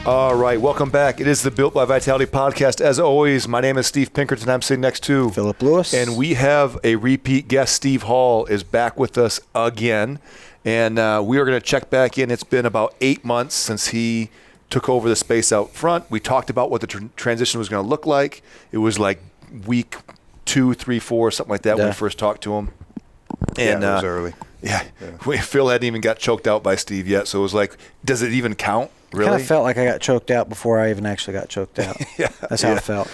All right, welcome back. It is the Built by Vitality podcast. As always, my name is Steve Pinkerton. I'm sitting next to Philip Lewis. And we have a repeat guest. Steve Hall is back with us again. And we are going to check back in. It's been about 8 months since he took over the space out front. We talked about what the transition was going to look like. It was like week 2, 3, 4, something like that when we first talked to him. And, it was early. Yeah. Phil hadn't even got choked out by Steve yet. So it was like, does it even count? Really? I kind of felt like I got choked out before I even actually got choked out. That's how it felt.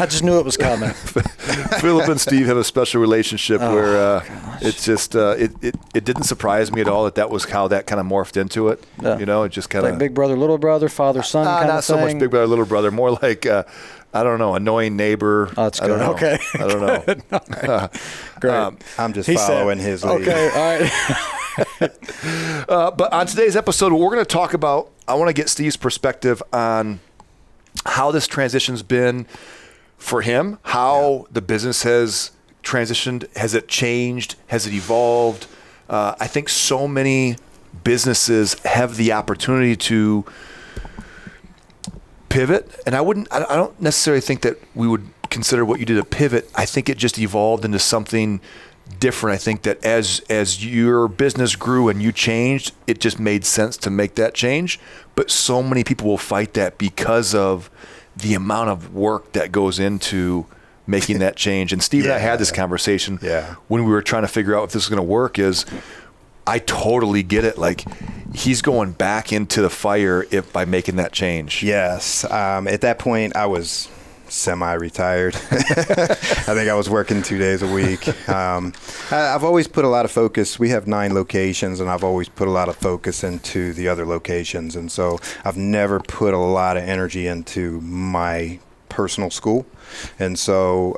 I just knew it was coming. Philip and Steve have a special relationship where it's just it didn't surprise me at all that was how that kind of morphed into it. Yeah. You know, it just kind of like big brother, little brother, father, son kind of thing. Not so much big brother, little brother. More like I don't know, annoying neighbor. Oh, that's good. Okay. I don't know. Right. Great. I'm just following his lead. Okay. All right. But on today's episode, what we're going to talk about, I want to get Steve's perspective on how this transition's been for him, how the business has transitioned. Has it changed? Has it evolved? I think so many businesses have the opportunity to pivot, and I don't necessarily think that we would consider what you did a pivot. I think it just evolved into something different. I think that as your business grew and you changed, it just made sense to make that change. But so many people will fight that because of the amount of work that goes into making that change. And Steve and I had this conversation when we were trying to figure out if this was going to work. Is I totally get it. Like, he's going back into the fire by making that change. Yes. At that point, I was semi-retired. I think I was working 2 days a week. I've always put a lot of focus. We have 9 locations, and I've always put a lot of focus into the other locations. And so I've never put a lot of energy into my personal school. And so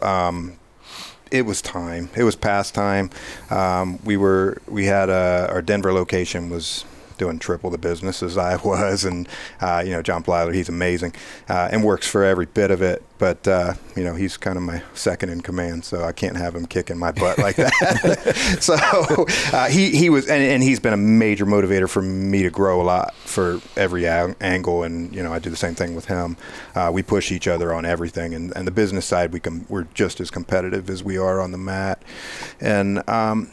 it was time. It was past time. We had our Denver location was doing triple the business as I was, and John Blyler, he's amazing, and works for every bit of it. But he's kind of my second in command, so I can't have him kicking my butt like that. So he was, and he's been a major motivator for me to grow a lot for every angle. And I do the same thing with him. We push each other on everything, and the business side we're just as competitive as we are on the mat. And I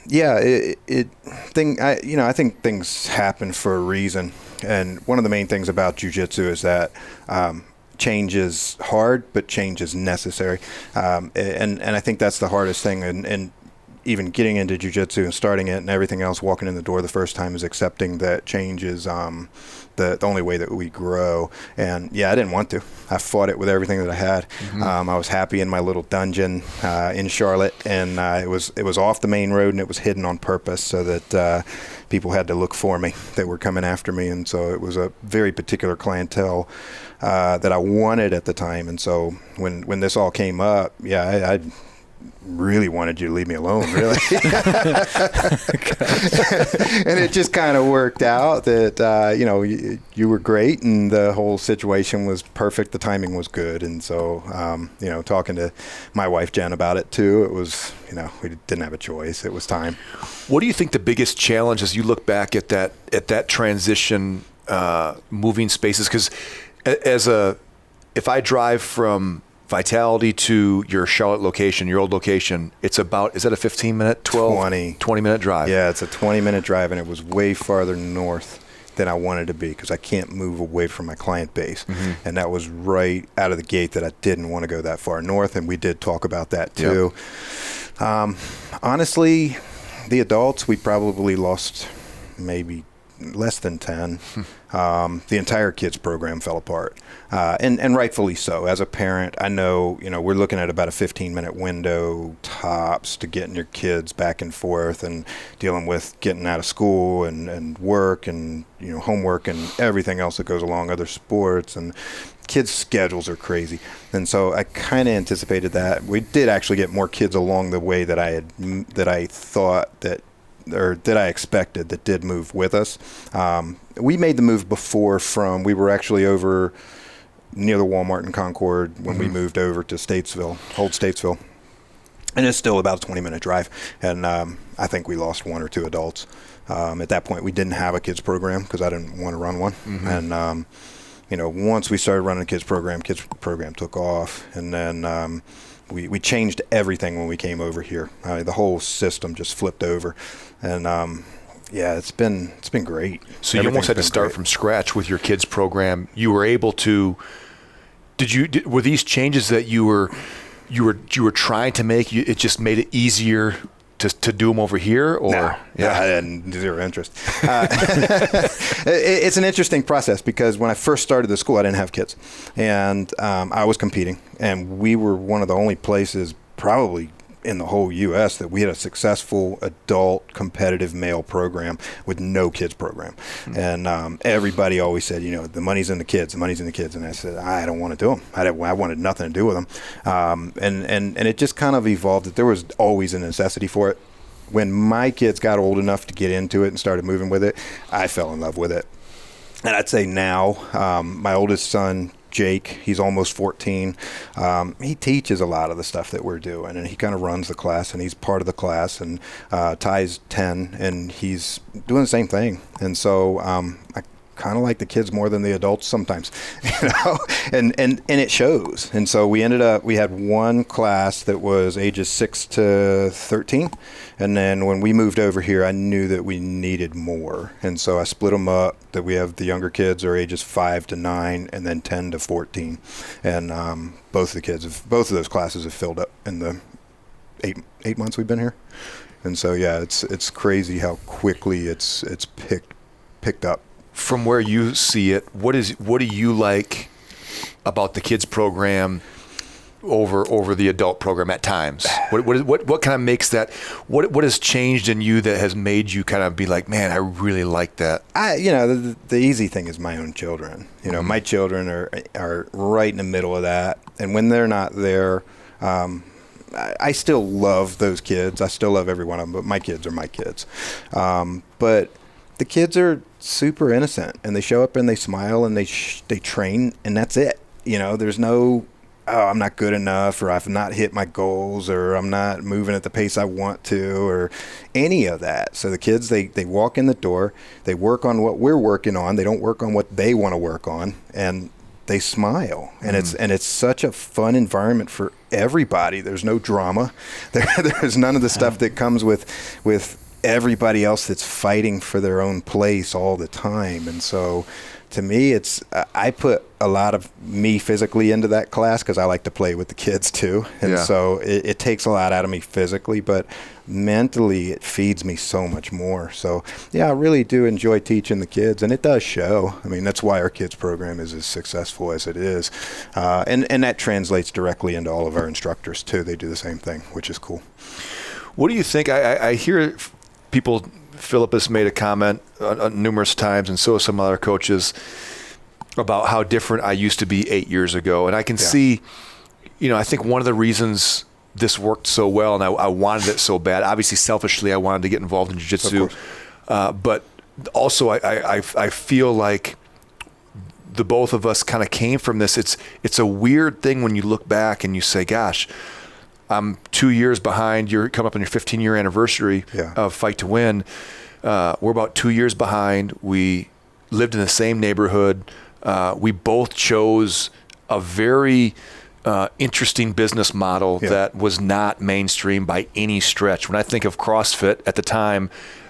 think things happen for a reason. And one of the main things about Jiu Jitsu is that change is hard, but change is necessary. And I think that's the hardest thing. And even getting into Jiu Jitsu and starting it and everything else, walking in the door the first time, is accepting that change is the only way that we grow. And I didn't want to. I fought it with everything that I had. Mm-hmm. I was happy in my little dungeon in Charlotte, and it was off the main road, and it was hidden on purpose so that people had to look for me. They were coming after me, and so it was a very particular clientele that I wanted at the time. And so when this all came up, I really wanted you to leave me alone, really. And it just kind of worked out that, you were great, and the whole situation was perfect. The timing was good. And so, talking to my wife, Jen, about it too, it was, we didn't have a choice. It was time. What do you think the biggest challenge as you look back at that transition, moving spaces? Because if I drive from Vitality to your Charlotte location, your old location, it's about, is that a 15-minute, 20-minute drive? Yeah, it's a 20-minute drive, and it was way farther north than I wanted to be because I can't move away from my client base. Mm-hmm. And that was right out of the gate that I didn't want to go that far north, and we did talk about that too. Yep. Honestly, the adults, we probably lost maybe less than 10. The entire kids program fell apart, and rightfully so. As a parent, I know, we're looking at about a 15-minute window tops to getting your kids back and forth and dealing with getting out of school and work and, homework and everything else that goes along, other sports, and kids' schedules are crazy. And so I kind of anticipated that. We did actually get more kids along the way that I thought that I expected that did move with us. We made the move before we were actually over near the Walmart in Concord when we moved over to Statesville, old Statesville. And it's still about a 20-minute drive. And I think we lost 1 or 2 adults. At that point, we didn't have a kids program because I didn't want to run one. Mm-hmm. And once we started running the kids program took off, and then we changed everything when we came over here. The whole system just flipped over, and it's been great. So you almost had to start from scratch with your kids program. You were able to. Were these changes that you were trying to make? It just made it easier to do them over here, or I had zero interest. It's an interesting process because when I first started the school, I didn't have kids, and I was competing, and we were one of the only places probably in the whole U.S. that we had a successful adult competitive male program with no kids program. And everybody always said, the money's in the kids, And I said, I don't want to do them. I wanted nothing to do with them. And it just kind of evolved that there was always a necessity for it. When my kids got old enough to get into it and started moving with it, I fell in love with it. And I'd say now, my oldest son, Jake, he's almost 14. He teaches a lot of the stuff that we're doing, and he kind of runs the class, and he's part of the class. And Ty's 10, and he's doing the same thing. And so I kind of like the kids more than the adults sometimes, and it shows. And so we had one class that was ages 6 to 13. And then when we moved over here, I knew that we needed more. And so I split them up, that we have the younger kids are ages 5 to 9 and then 10 to 14. And both of those classes have filled up in the eight months we've been here. And so, it's crazy how quickly it's picked up. From where you see it, what do you like about the kids program over the adult program at times? What kind of makes that? What has changed in you that has made you kind of be like, man, I really like that? The easy thing is my own children. My children are right in the middle of that, and when they're not there, I still love those kids. I still love every one of them, but my kids are my kids. But the kids are super innocent, and they show up and they smile and they train, and that's it. There's no, I'm not good enough, or I've not hit my goals, or I'm not moving at the pace I want to, or any of that. So the kids, they walk in the door, they work on what we're working on. They don't work on what they want to work on, and they smile. And it's such a fun environment for everybody. There's no drama. There's none of the stuff that comes with everybody else that's fighting for their own place all the time. And so to me, I put a lot of me physically into that class because I like to play with the kids too. And so it takes a lot out of me physically, but mentally it feeds me so much more. So I really do enjoy teaching the kids, and it does show. I mean, that's why our kids program is as successful as it is. And that translates directly into all of our instructors too. They do the same thing, which is cool. What do you think? I hear people, Philip has made a comment numerous times, and so have some other coaches, about how different I used to be 8 years ago. And I can see, I think one of the reasons this worked so well, and I wanted it so bad, obviously selfishly I wanted to get involved in Jiu Jitsu, but also I feel like the both of us kind of came from this. It's a weird thing when you look back and you say, gosh, I'm 2 years behind. You're coming up on your 15-year anniversary of Fight to Win. We're about 2 years behind. We lived in the same neighborhood. We both chose a very interesting business model that was not mainstream by any stretch. When I think of CrossFit at the time,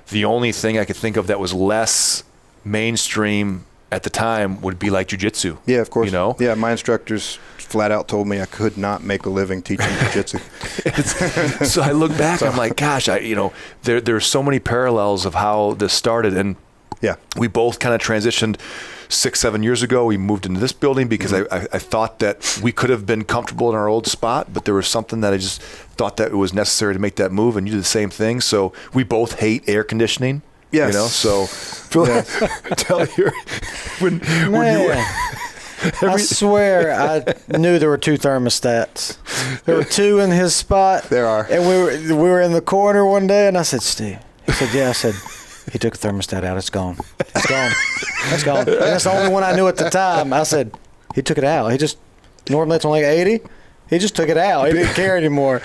the only thing I could think of that was less mainstream at the time would be like Jiu Jitsu. Yeah, of course. Yeah, my instructors flat out told me I could not make a living teaching Jiu Jitsu. So I look back, I'm like, gosh, there's so many parallels of how this started. And we both kind of transitioned 6-7 years ago. We moved into this building because I thought that we could have been comfortable in our old spot, but there was something that I just thought that it was necessary to make that move, and you did the same thing. So we both hate air conditioning. Yes. So tell you when you I swear I knew there were two thermostats. There were two in his spot. There are. And we were in the corner one day, and I said, Steve. He said, yeah. I said, he took a thermostat out. It's gone. It's gone. It's gone. And that's the only one I knew at the time. I said, he took it out. He just, normally it's only 80. He just took it out. He didn't care anymore.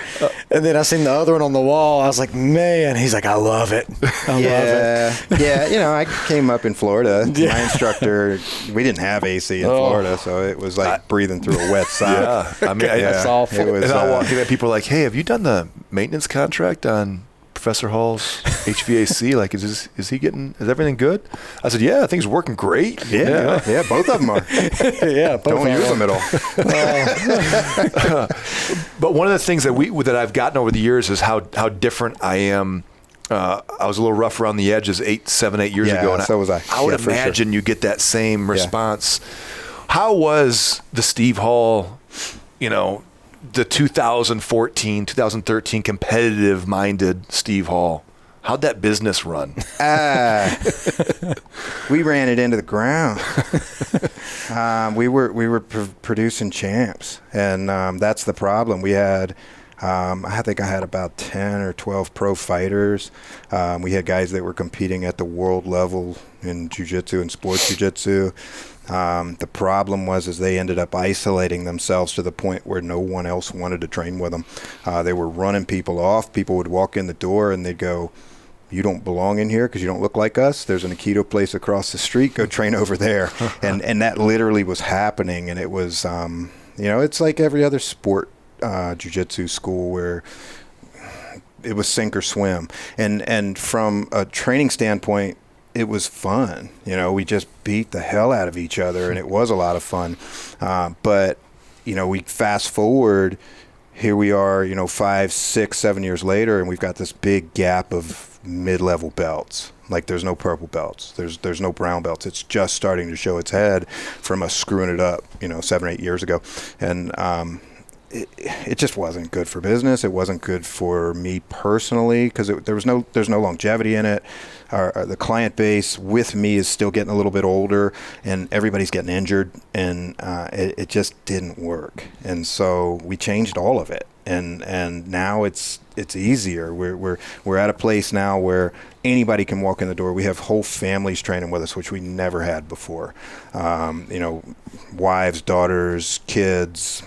And then I seen the other one on the wall. I was like, man. He's like, I love it. I love it. Yeah, you know, I came up in Florida. My instructor, we didn't have AC in Florida, so it was like breathing through a wet sock. Yeah, I mean, That's awful. It was, and I'll walk in and people are like, hey, have you done the maintenance contract on Professor Hall's HVAC? Like, is everything good? I said, yeah, things working great. Yeah, both of them are. Yeah, Don't use them at all. But one of the things that I've gotten over the years is how different I am. I was a little rough around the edges 7, 8 years ago, and so was I. I would for imagine you get that same response. How was the Steve Hall, the 2014, 2013 competitive-minded Steve Hall? How'd that business run? We ran it into the ground. We were producing champs, and that's the problem. We had, I think I had about 10 or 12 pro fighters. We had guys that were competing at the world level in Jiu Jitsu and sports Jiu Jitsu. The problem was they ended up isolating themselves to the point where no one else wanted to train with them. They were running people off. People would walk in the door and they'd go, you don't belong in here because you don't look like us. There's an Aikido place across the street. Go train over there. And that literally was happening. And it was, it's like every other sport jiu-jitsu school where it was sink or swim. And from a training standpoint, it was fun. We just beat the hell out of each other, and it was a lot of fun. But we fast forward, here we are, 5, 6, 7 years later, and we've got this big gap of mid-level belts. Like, there's no purple belts. There's no brown belts. It's just starting to show its head from us screwing it up, 7 or 8 years ago. And it just wasn't good for business. It wasn't good for me personally because there's no longevity in it. The client base with me is still getting a little bit older, and everybody's getting injured, and it just didn't work. And so we changed all of it, and now it's easier. We're at a place now where anybody can walk in the door. We have whole families training with us, which we never had before. Wives, daughters, kids.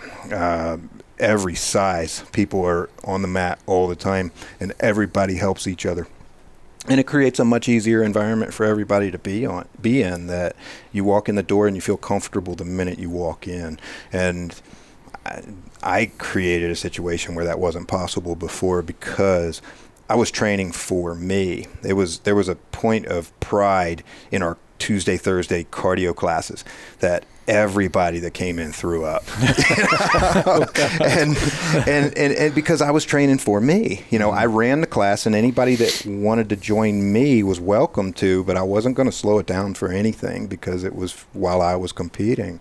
Every size. People are on the mat all the time, and everybody helps each other. And it creates a much easier environment for everybody to be in, that you walk in the door and you feel comfortable the minute you walk in. And I created a situation where that wasn't possible before because I was training for me. There was a point of pride in our Tuesday, Thursday cardio classes that everybody that came in threw up. And because I was training for me, I ran the class, and anybody that wanted to join me was welcome to, but I wasn't going to slow it down for anything because it was while I was competing.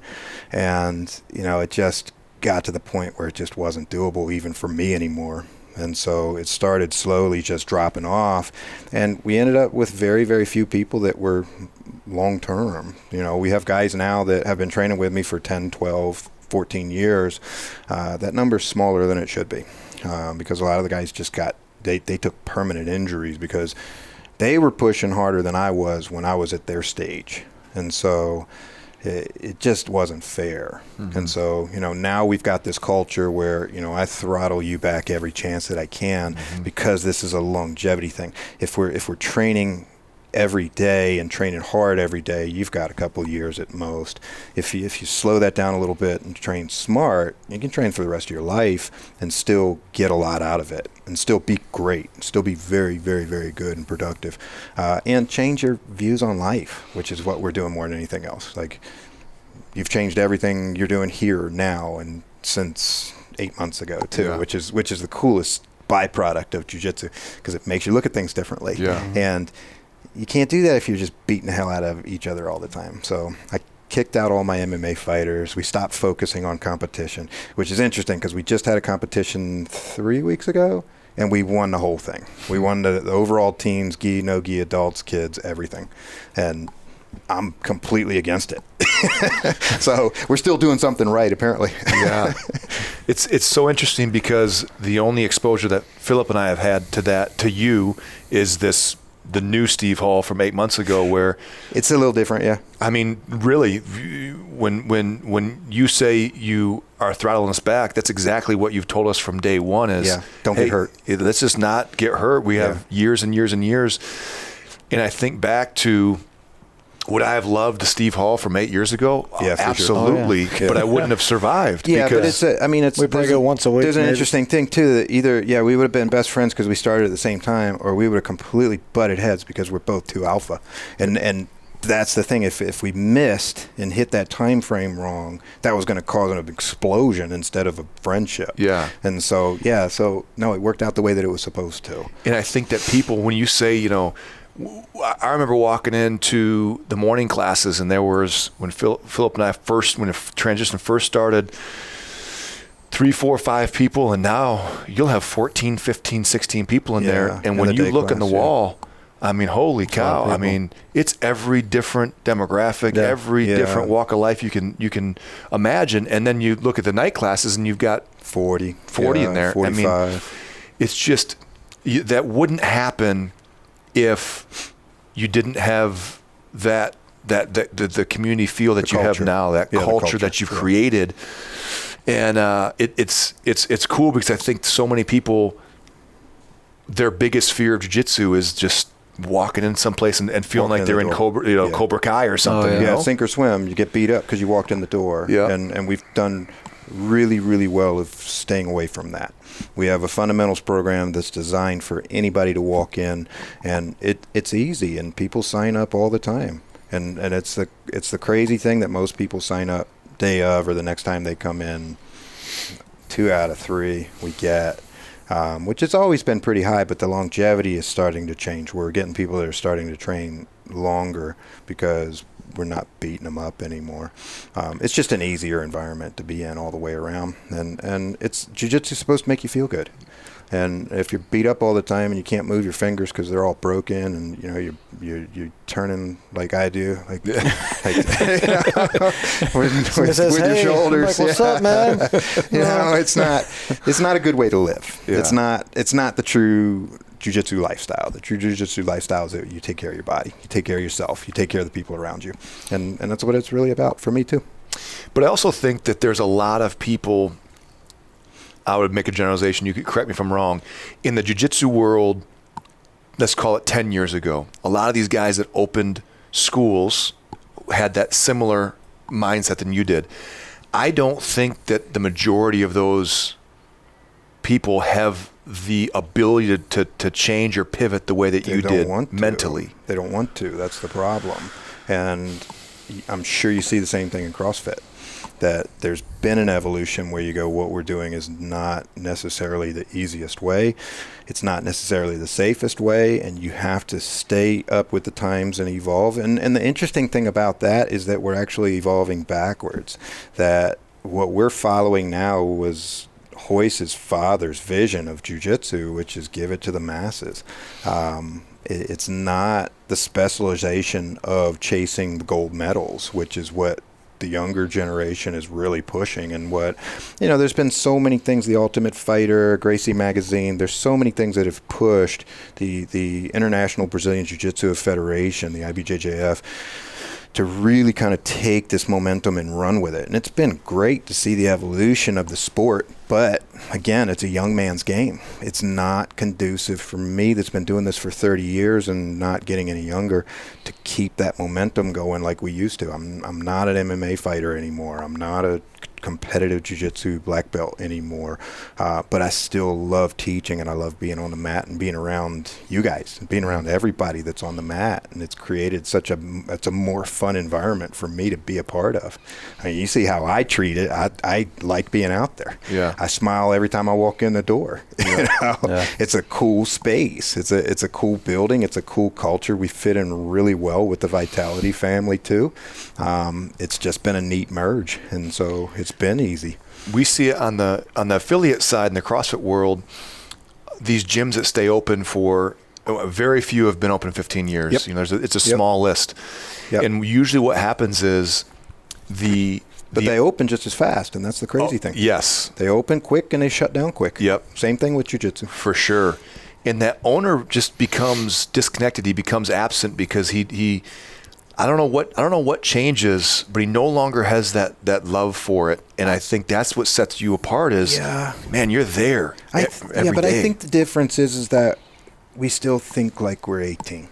And, it just got to the point where it just wasn't doable even for me anymore. And so it started slowly just dropping off. And we ended up with very, very few people that were long-term. We have guys now that have been training with me for 10, 12, 14 years. That number's smaller than it should be because a lot of the guys just they took permanent injuries because they were pushing harder than I was when I was at their stage. And so it just wasn't fair. Mm-hmm. And so, now we've got this culture where, I throttle you back every chance that I can because this is a longevity thing. If we're training every day and training hard every day, you've got a couple of years at most. If you slow that down a little bit and train smart, you can train for the rest of your life and still get a lot out of it and still be great, still be very, very, very good and productive, and change your views on life, which is what we're doing more than anything else. Like, you've changed everything you're doing here now and since 8 months ago too, which is the coolest byproduct of jiu-jitsu because it makes you look at things differently. And you can't do that if you're just beating the hell out of each other all the time. So I kicked out all my MMA fighters. We stopped focusing on competition, which is interesting because we just had a competition 3 weeks ago, and we won the whole thing. We won the overall teams, gi, no gi, adults, kids, everything. And I'm completely against it. So we're still doing something right, apparently. Yeah. It's so interesting because the only exposure that Philip and I have had to you is this the new Steve Hall from 8 months ago, where it's a little different. Yeah. I mean, really, when you say you are throttling us back, that's exactly what you've told us from day one is, don't get hurt. Let's just not get hurt. We have years and years and years. And I think back to, would I have loved the Steve Hall from 8 years ago? Yeah, for absolutely. sure. But I wouldn't have survived. Yeah, because but it's we probably go once a week. There's an maybe. interesting thing too, that either we would have been best friends because we started at the same time, or we would have completely butted heads because we're both too alpha. And that's the thing. If we missed and hit that time frame wrong, that was going to cause an explosion instead of a friendship. Yeah. And so no, it worked out the way that it was supposed to. And I think that people, when you say, I remember walking into the morning classes, and there was, when Philip and I when the transition first started, 3, 4, 5 people, and now you'll have 14, 15, 16 people in there. And when you look in the wall, I mean, holy cow! I mean, it's every different demographic, every different walk of life you can imagine. And then you look at the night classes, and you've got 40 in there. 45. I mean, it's just that wouldn't happen if you didn't have the community feel that you have now, that culture that you've created. And it's cool because I think so many people, their biggest fear of jiu-jitsu is just walking in someplace and feeling like they're in Cobra Kai or something. Sink or swim. You get beat up because you walked in the door. Yeah. And we've done really, really well of staying away from that. We have a fundamentals program that's designed for anybody to walk in, and it's easy, and people sign up all the time. And it's the crazy thing that most people sign up day of or the next time they come in. 2 out of 3 we get, which has always been pretty high, but the longevity is starting to change. We're getting people that are starting to train longer because we're not beating them up anymore. It's just an easier environment to be in all the way around, and it's jiu-jitsu is supposed to make you feel good. And if you're beat up all the time and you can't move your fingers because they're all broken, and you're turning like I do, like with your shoulders. Like, what's up, man? It's not a good way to live. Yeah. It's not the true jiu-jitsu lifestyle. The true jiu-jitsu lifestyle is that you take care of your body, you take care of yourself, you take care of the people around you, and that's what it's really about for me too. But I also think that there's a lot of people, I would make a generalization, you could correct me if I'm wrong, in the jiu-jitsu world, let's call it 10 years ago, a lot of these guys that opened schools had that similar mindset than you did. I don't think that the majority of those people have the ability to change or pivot the way that you did mentally. They don't want to. That's the problem. And I'm sure you see the same thing in CrossFit, that there's been an evolution where you go, what we're doing is not necessarily the easiest way. It's not necessarily the safest way, and you have to stay up with the times and evolve. And the interesting thing about that is that we're actually evolving backwards, that what we're following now was Royce's father's vision of jiu-jitsu, which is give it to the masses. It's not the specialization of chasing the gold medals, which is what the younger generation is really pushing. And what, there's been so many things, the Ultimate Fighter, Gracie magazine, there's so many things that have pushed the International Brazilian Jiu-Jitsu Federation, the IBJJF, to really kind of take this momentum and run with it. And it's been great to see the evolution of the sport, but again, it's a young man's game. It's not conducive for me that's been doing this for 30 years and not getting any younger to keep that momentum going like we used to. I'm not an MMA fighter anymore. I'm not a competitive jiu-jitsu black belt anymore, but I still love teaching, and I love being on the mat and being around you guys and being around everybody that's on the mat, and it's created it's a more fun environment for me to be a part of. I mean, you see how I treat it. I like being out there. Yeah. I smile every time I walk in the door. It's a cool space. It's a cool building. It's a cool culture. We fit in really well with the Vitality family too. It's just been a neat merge, and so it's been easy. We see it on the affiliate side in the CrossFit world, these gyms that stay open for, very few have been open 15 years. Yep. It's a small list. Yep. And usually what happens is But they open just as fast, and that's the crazy thing. Yes. They open quick and they shut down quick. Yep. Same thing with jiu-jitsu. For sure. and that owner just becomes disconnected. He becomes absent because he I don't know what changes, but he no longer has that love for it. And I think that's what sets you apart is, man, you're there every but day. I think the difference is that we still think like we're 18.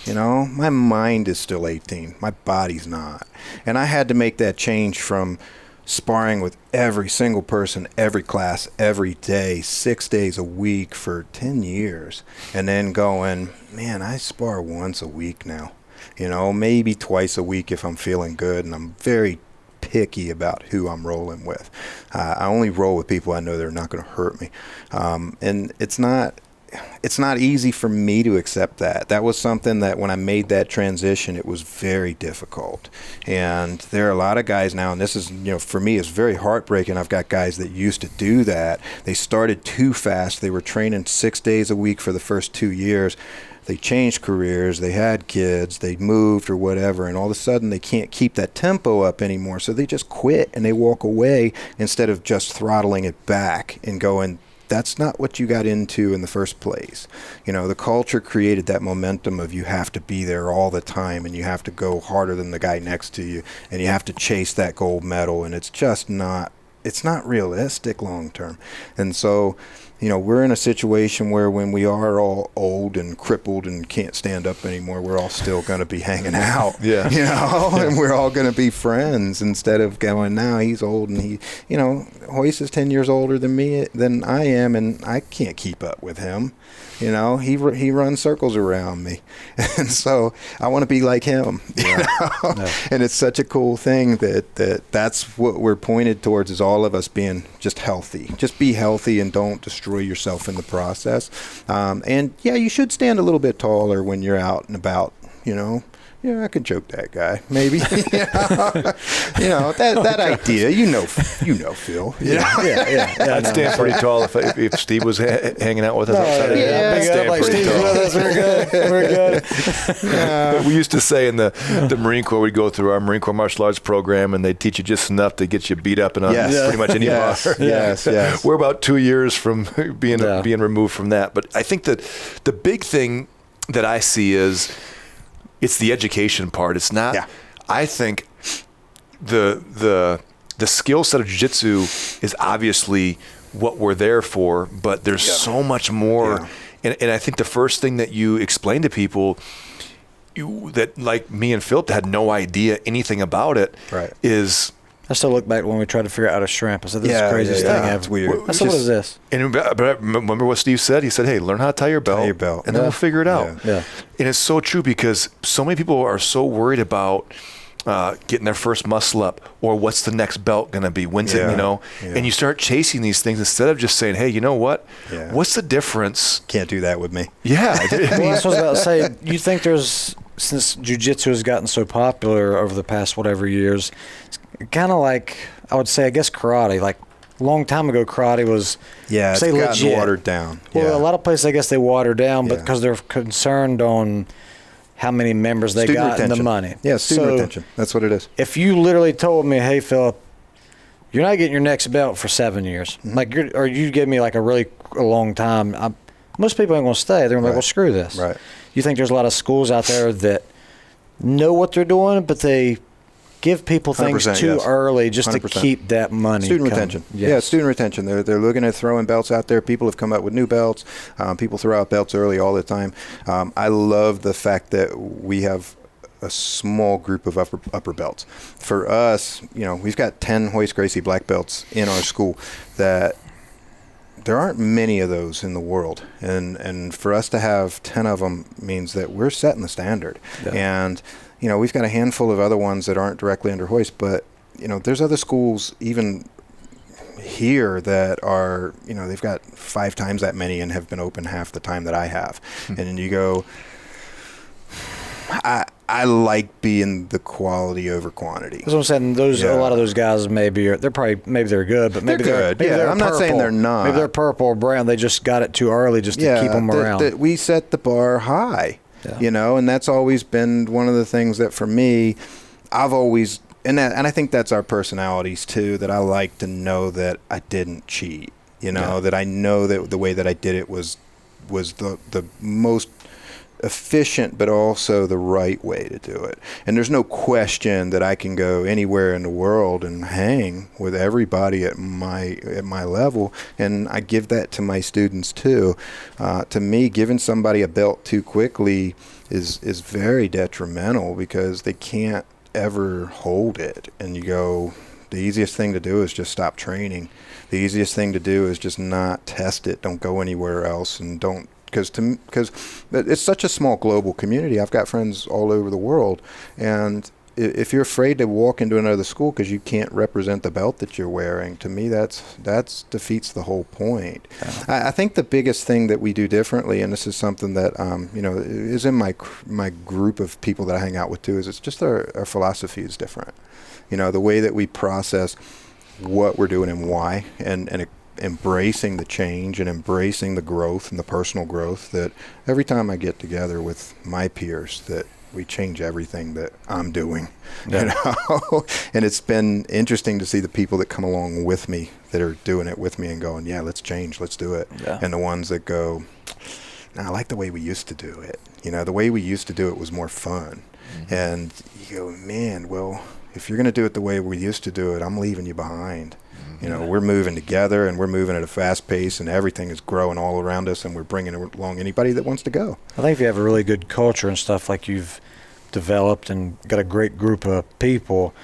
You know, my mind is still 18. My body's not. And I had to make that change from sparring with every single person, every class, every day, 6 days a week for 10 years. And then going, man, I spar once a week now. You know, maybe twice a week if I'm feeling good, and I'm very picky about who I'm rolling with. I only roll with people I know they're not going to hurt me. And it's not easy for me to accept that. That was something that when I made that transition, it was very difficult. And there are a lot of guys now, and this is, you know, for me, it's very heartbreaking. I've got guys that used to do that. They started too fast. They were training 6 days a week for the first 2 years. They changed careers, they had kids, they moved or whatever, and all of a sudden they can't keep that tempo up anymore. So they just quit and they walk away instead of just throttling it back and going, that's not what you got into in the first place. You know, the culture created that momentum of you have to be there all the time and you have to go harder than the guy next to you and you have to chase that gold medal, and it's just not, it's not realistic long term. And so, you know, we're in a situation where when we are all old and crippled and can't stand up anymore, we're all still going to be hanging out, you know, and we're all going to be friends instead of going, now he's old and he, you know, Royce is 10 years older than I am, and I can't keep up with him. You know, he runs circles around me. And so I want to be like him, you know? And it's such a cool thing that's what we're pointed towards, is all of us being just healthy. Just be healthy and don't destroy yourself in the process. And yeah, you should stand a little bit taller when you're out and about, you know. Yeah, I could joke that guy, maybe. You know, that idea. You know, Phil. Yeah. I'd stand pretty tall if Steve was hanging out with us outside of here. I'd stand pretty tall. We're good. We used to say in the Marine Corps, we'd go through our Marine Corps martial arts program, and they'd teach you just enough to get you beat up and pretty much any bar. Yes. We're about 2 years from being removed from that. But I think that the big thing that I see is, it's the education part. It's not. I think the skill set of jiu-jitsu is obviously what we're there for, but there's so much more. And I think the first thing that you explain to people that, like me and Philip, had no idea anything about it, is. I still look back when we tried to figure out how to shrimp. I said, this is the craziest thing ever. It's weird. I said, what is this? And but remember what Steve said? He said, hey, learn how to tie your belt, and then we'll figure it out. Yeah. And it's so true, because so many people are so worried about getting their first muscle up, or what's the next belt going to be? When's it, you know? And you start chasing these things instead of just saying, hey, you know what? What's the difference? Can't do that with me. Well, that's what I was about to say. You think since jiu-jitsu has gotten so popular over the past whatever years, it's kind of like, I would say, I guess karate. Like a long time ago, karate was it's say gotten legit. Watered down. Well, a lot of places, I guess, they water down, but because they're concerned on how many members they student got retention. and the money. Yeah, student retention. That's what it is. If you literally told me, hey, Philip, you're not getting your next belt for 7 years, or you give me like a really long time, most people ain't going to stay. They're going to be like, well, screw this. Right. You think there's a lot of schools out there that know what they're doing, but they give people things too early just 100%. To keep that money. Student retention. Yes. Yeah, student retention. They're looking at throwing belts out there. People have come up with new belts. People throw out belts early all the time. I love the fact that we have a small group of upper belts. For us, you know, we've got 10 Royce Gracie black belts in our school. That there aren't many of those in the world, and for us to have 10 of them means that we're setting the standard. And you know, we've got a handful of other ones that aren't directly under Royce, but you know, there's other schools even here that are, you know, they've got 5 times that many and have been open half the time that I have. And then you go, I like being the quality over quantity. That's what I'm saying. A lot of those guys maybe they're good, but maybe they're good. They're I'm purple. Not saying they're not. Maybe they're purple or brown. They just got it too early just to keep them around. We set the bar high, you know, and that's always been one of the things that for me, I've always, and I think that's our personalities too, that I like to know that I didn't cheat, you know, that I know that the way that I did it was was the most efficient, but also the right way to do it. And there's no question that I can go anywhere in the world and hang with everybody at my level, and I give that to my students too. To me, giving somebody a belt too quickly is very detrimental, because they can't ever hold it. And you go, the easiest thing to do is just stop training. The easiest thing to do is just not test it. Don't go anywhere else, and don't, because it's such a small global community. I've got friends all over the world, and if you're afraid to walk into another school because you can't represent the belt that you're wearing, to me that's defeats the whole point. I think the biggest thing that we do differently, and this is something that is in my group of people that I hang out with too, is it's just our philosophy is different. The way that we process what we're doing and why, and embracing the change and embracing the growth and the personal growth, that every time I get together with my peers, that we change everything that I'm doing. And it's been interesting to see the people that come along with me that are doing it with me and going, yeah, let's change, let's do it. And the ones that go, no, I like the way we used to do it. The way we used to do it was more fun. And you go, man, well, if you're going to do it the way we used to do it, I'm leaving you behind. We're moving together, and we're moving at a fast pace, and everything is growing all around us, and we're bringing along anybody that wants to go. I think if you have a really good culture and stuff like you've developed and got a great group of people,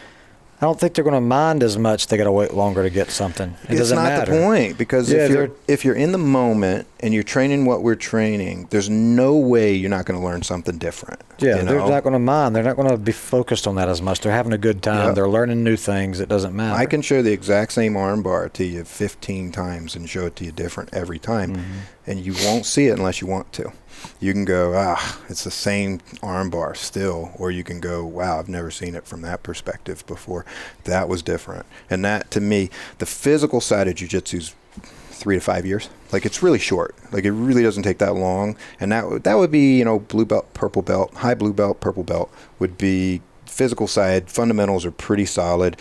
I don't think they're going to mind as much. They got to wait longer to get something. It doesn't matter. It's not the point, because if you're in the moment and you're training what we're training, there's no way you're not going to learn something different. Yeah, they're not going to mind. They're not going to be focused on that as much. They're having a good time. Yep. They're learning new things. It doesn't matter. I can show the exact same arm bar to you 15 times and show it to you different every time, and you won't see it unless you want to. You can go, it's the same arm bar still, or you can go, wow, I've never seen it from that perspective before. That was different. And that, to me, the physical side of jiu-jitsu is 3 to 5 years. Like, it's really short. Like, it really doesn't take that long. And that would be, blue belt, purple belt, high blue belt, purple belt would be physical side. Fundamentals are pretty solid.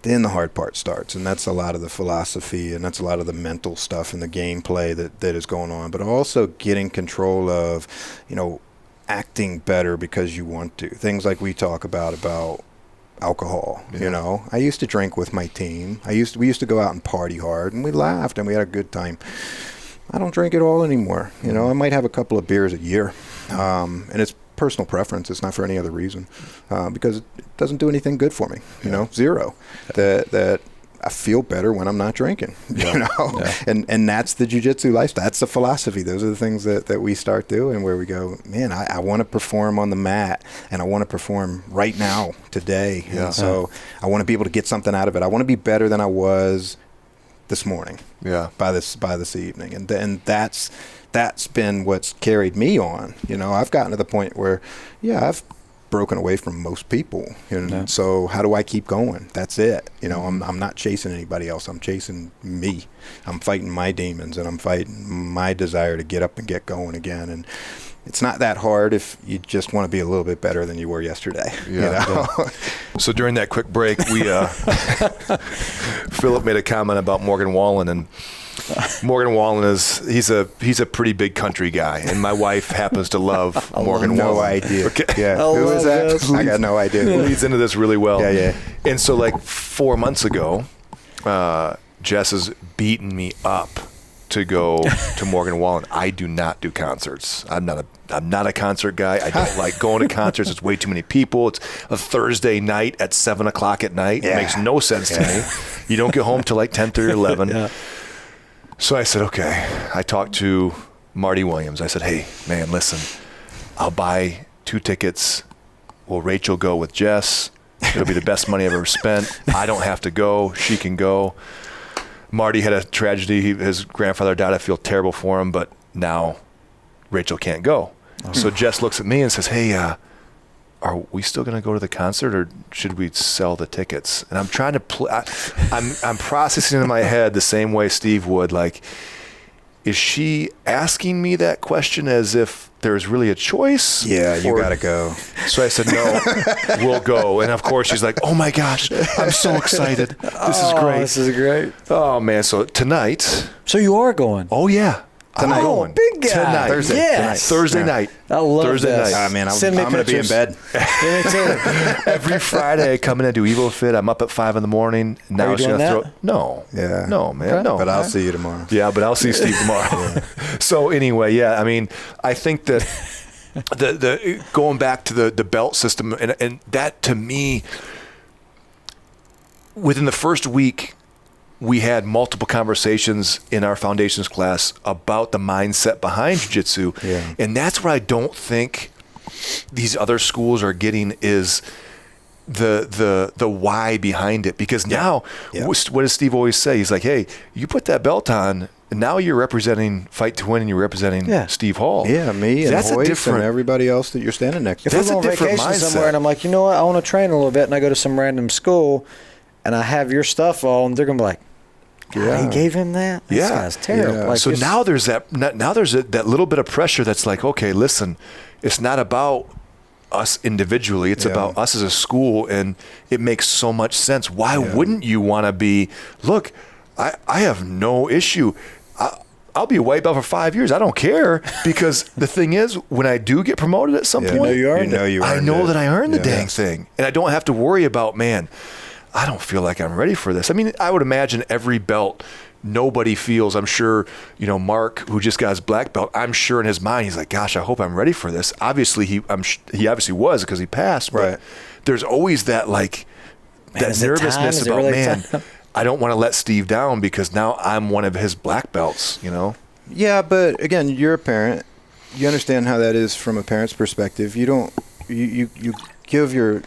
Then the hard part starts, and that's a lot of the philosophy, and that's a lot of the mental stuff and the gameplay that is going on, but also getting control of, acting better because you want to. Things like we talk about alcohol. I used to drink with my team. We used to go out and party hard, and we laughed and we had a good time. I don't drink at all anymore. I might have a couple of beers a year, and it's personal preference. It's not for any other reason, because it doesn't do anything good for me. Zero. That I feel better when I'm not drinking. And that's the jiu-jitsu lifestyle. That's the philosophy. Those are the things that we start doing, where we go, man, I want to perform on the mat, and I want to perform right now, today. And so I want to be able to get something out of it. I want to be better than I was this morning. By this evening, and that's been what's carried me on. I've gotten to the point where, I've broken away from most people, and so how do I keep going? That's it. I'm not chasing anybody else. I'm chasing me. I'm fighting my demons, and I'm fighting my desire to get up and get going again. And it's not that hard if you just want to be a little bit better than you were yesterday. So during that quick break, we Philip made a comment about Morgan Wallen, and Morgan Wallen he's a pretty big country guy, and my wife happens to love Morgan Wallen. No idea. Okay. Yeah. Who is that? I got no idea. Leads into this really well. Yeah. And so, like 4 months ago, Jess has beaten me up to go to Morgan Wallen. I do not do concerts. I'm not a concert guy. I don't like going to concerts. It's way too many people. It's a Thursday night at 7:00 at night. It makes no sense to me. You don't get home till like 10:30 or 11. So I said, okay. I talked to Marty Williams. I said, hey, man, listen, I'll buy 2 tickets. Will Rachel go with Jess? It'll be the best money I've ever spent. I don't have to go. She can go. Marty had a tragedy. His grandfather died. I feel terrible for him, but now Rachel can't go. So Jess looks at me and says, hey, are we still going to go to the concert, or should we sell the tickets? And I'm trying to I'm processing in my head the same way Steve would. Like, is she asking me that question as if there's really a choice? Yeah, you got to go. So I said, no, we'll go. And of course she's like, oh my gosh, I'm so excited. This is great. This is great. Oh man. So tonight. So you are going? Oh yeah. Tonight. Oh, big guy. Tonight. Thursday. Yes. Thursday night. I love Thursday this. night. Man, I'm Send me going to be in pictures. bed. Yeah, me too. Every Friday I come in and do Evo Fit. I'm up at 5 in the morning. Now you it's doing gonna that? No. Yeah. No, man. Okay. No. But I'll see you tomorrow. Yeah, but I'll see Steve tomorrow. So anyway, yeah, I mean, I think that the going back to the belt system and that to me, within the first week, we had multiple conversations in our foundations class about the mindset behind jiu-jitsu. Yeah. And that's what I don't think these other schools are getting is the why behind it. Because now, Yeah. what does Steve always say? He's like, hey, you put that belt on, and now you're representing Fight to Win and you're representing Steve Hall. Yeah, me and That's a Royce different, and everybody else that you're standing next to. If That's we a go on different vacation mindset. somewhere and I'm like, you know what, I want to train a little bit, and I go to some random school and I have your stuff on, they're going to be like, Yeah. he gave him that? This Yeah. guy's terrible. Yeah. Like, so it's- now there's that that little bit of pressure that's like, okay, listen, it's not about us individually, it's Yeah. about us as a school, and it makes so much sense. Why wouldn't you want to be, look, I have no issue. I'll be a white belt for 5 years. I don't care, because the thing is, when I do get promoted at some Yeah. point, you earned it. I know that I earned the Yeah. dang thing, and I don't have to worry about, man, I don't feel like I'm ready for this. I mean, I would imagine every belt, nobody feels, I'm sure, Mark, who just got his black belt, I'm sure in his mind, he's like, gosh, I hope I'm ready for this. Obviously, he obviously was, because he passed, but Right. there's always that, like, that is it time? nervousness Is it about, really man, time? I don't want to let Steve down because now I'm one of his black belts, Yeah, but again, you're a parent. You understand how that is from a parent's perspective. You don't. You give your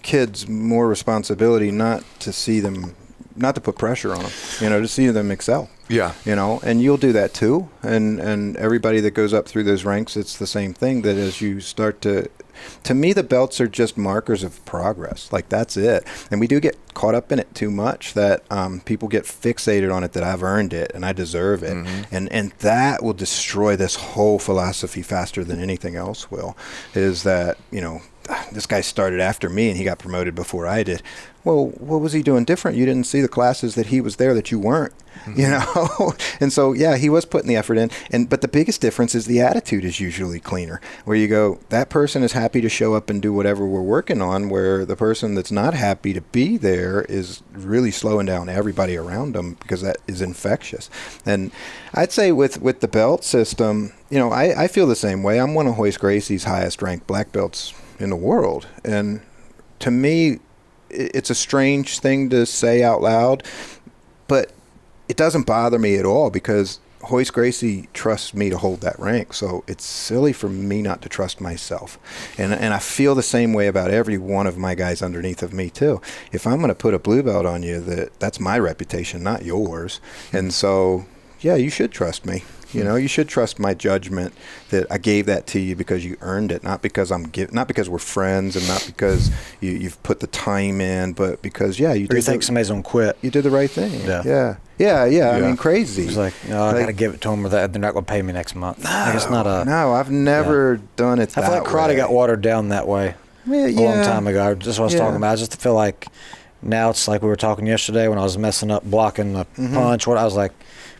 kids more responsibility, not to put pressure on them. To see them excel. Yeah. And you'll do that too. And everybody that goes up through those ranks, it's the same thing. That as you start to me, the belts are just markers of progress. Like, that's it. And we do get caught up in it too much that people get fixated on it, that I've earned it and I deserve it. Mm-hmm. And that will destroy this whole philosophy faster than anything else will, is that, this guy started after me and he got promoted before I did. Well, what was he doing different? You didn't see the classes that he was there that you weren't, And so, yeah, he was putting the effort in. But the biggest difference is the attitude is usually cleaner, where you go, that person is happy to show up and do whatever we're working on, where the person that's not happy to be there is really slowing down everybody around them, because that is infectious. And I'd say with the belt system, I feel the same way. I'm one of Royce Gracie's highest ranked black belts in the world. And to me, it's a strange thing to say out loud, but it doesn't bother me at all, because Royce Gracie trusts me to hold that rank. So it's silly for me not to trust myself. And I feel the same way about every one of my guys underneath of me too. If I'm going to put a blue belt on you, that's my reputation, not yours. And so, yeah, you should trust me. You should trust my judgment that I gave that to you because you earned it, not because not because we're friends, and not because you've put the time in, but because you think somebody's gonna quit. You did the right thing. Yeah. I mean, crazy. It's like, no, I gotta give it to them, or they're not gonna pay me next month. It's not a. No, I've never done it. I feel like karate got watered down that way a long time ago. Just what I was talking about. I just feel like now it's like we were talking yesterday when I was messing up blocking the punch. What I was like,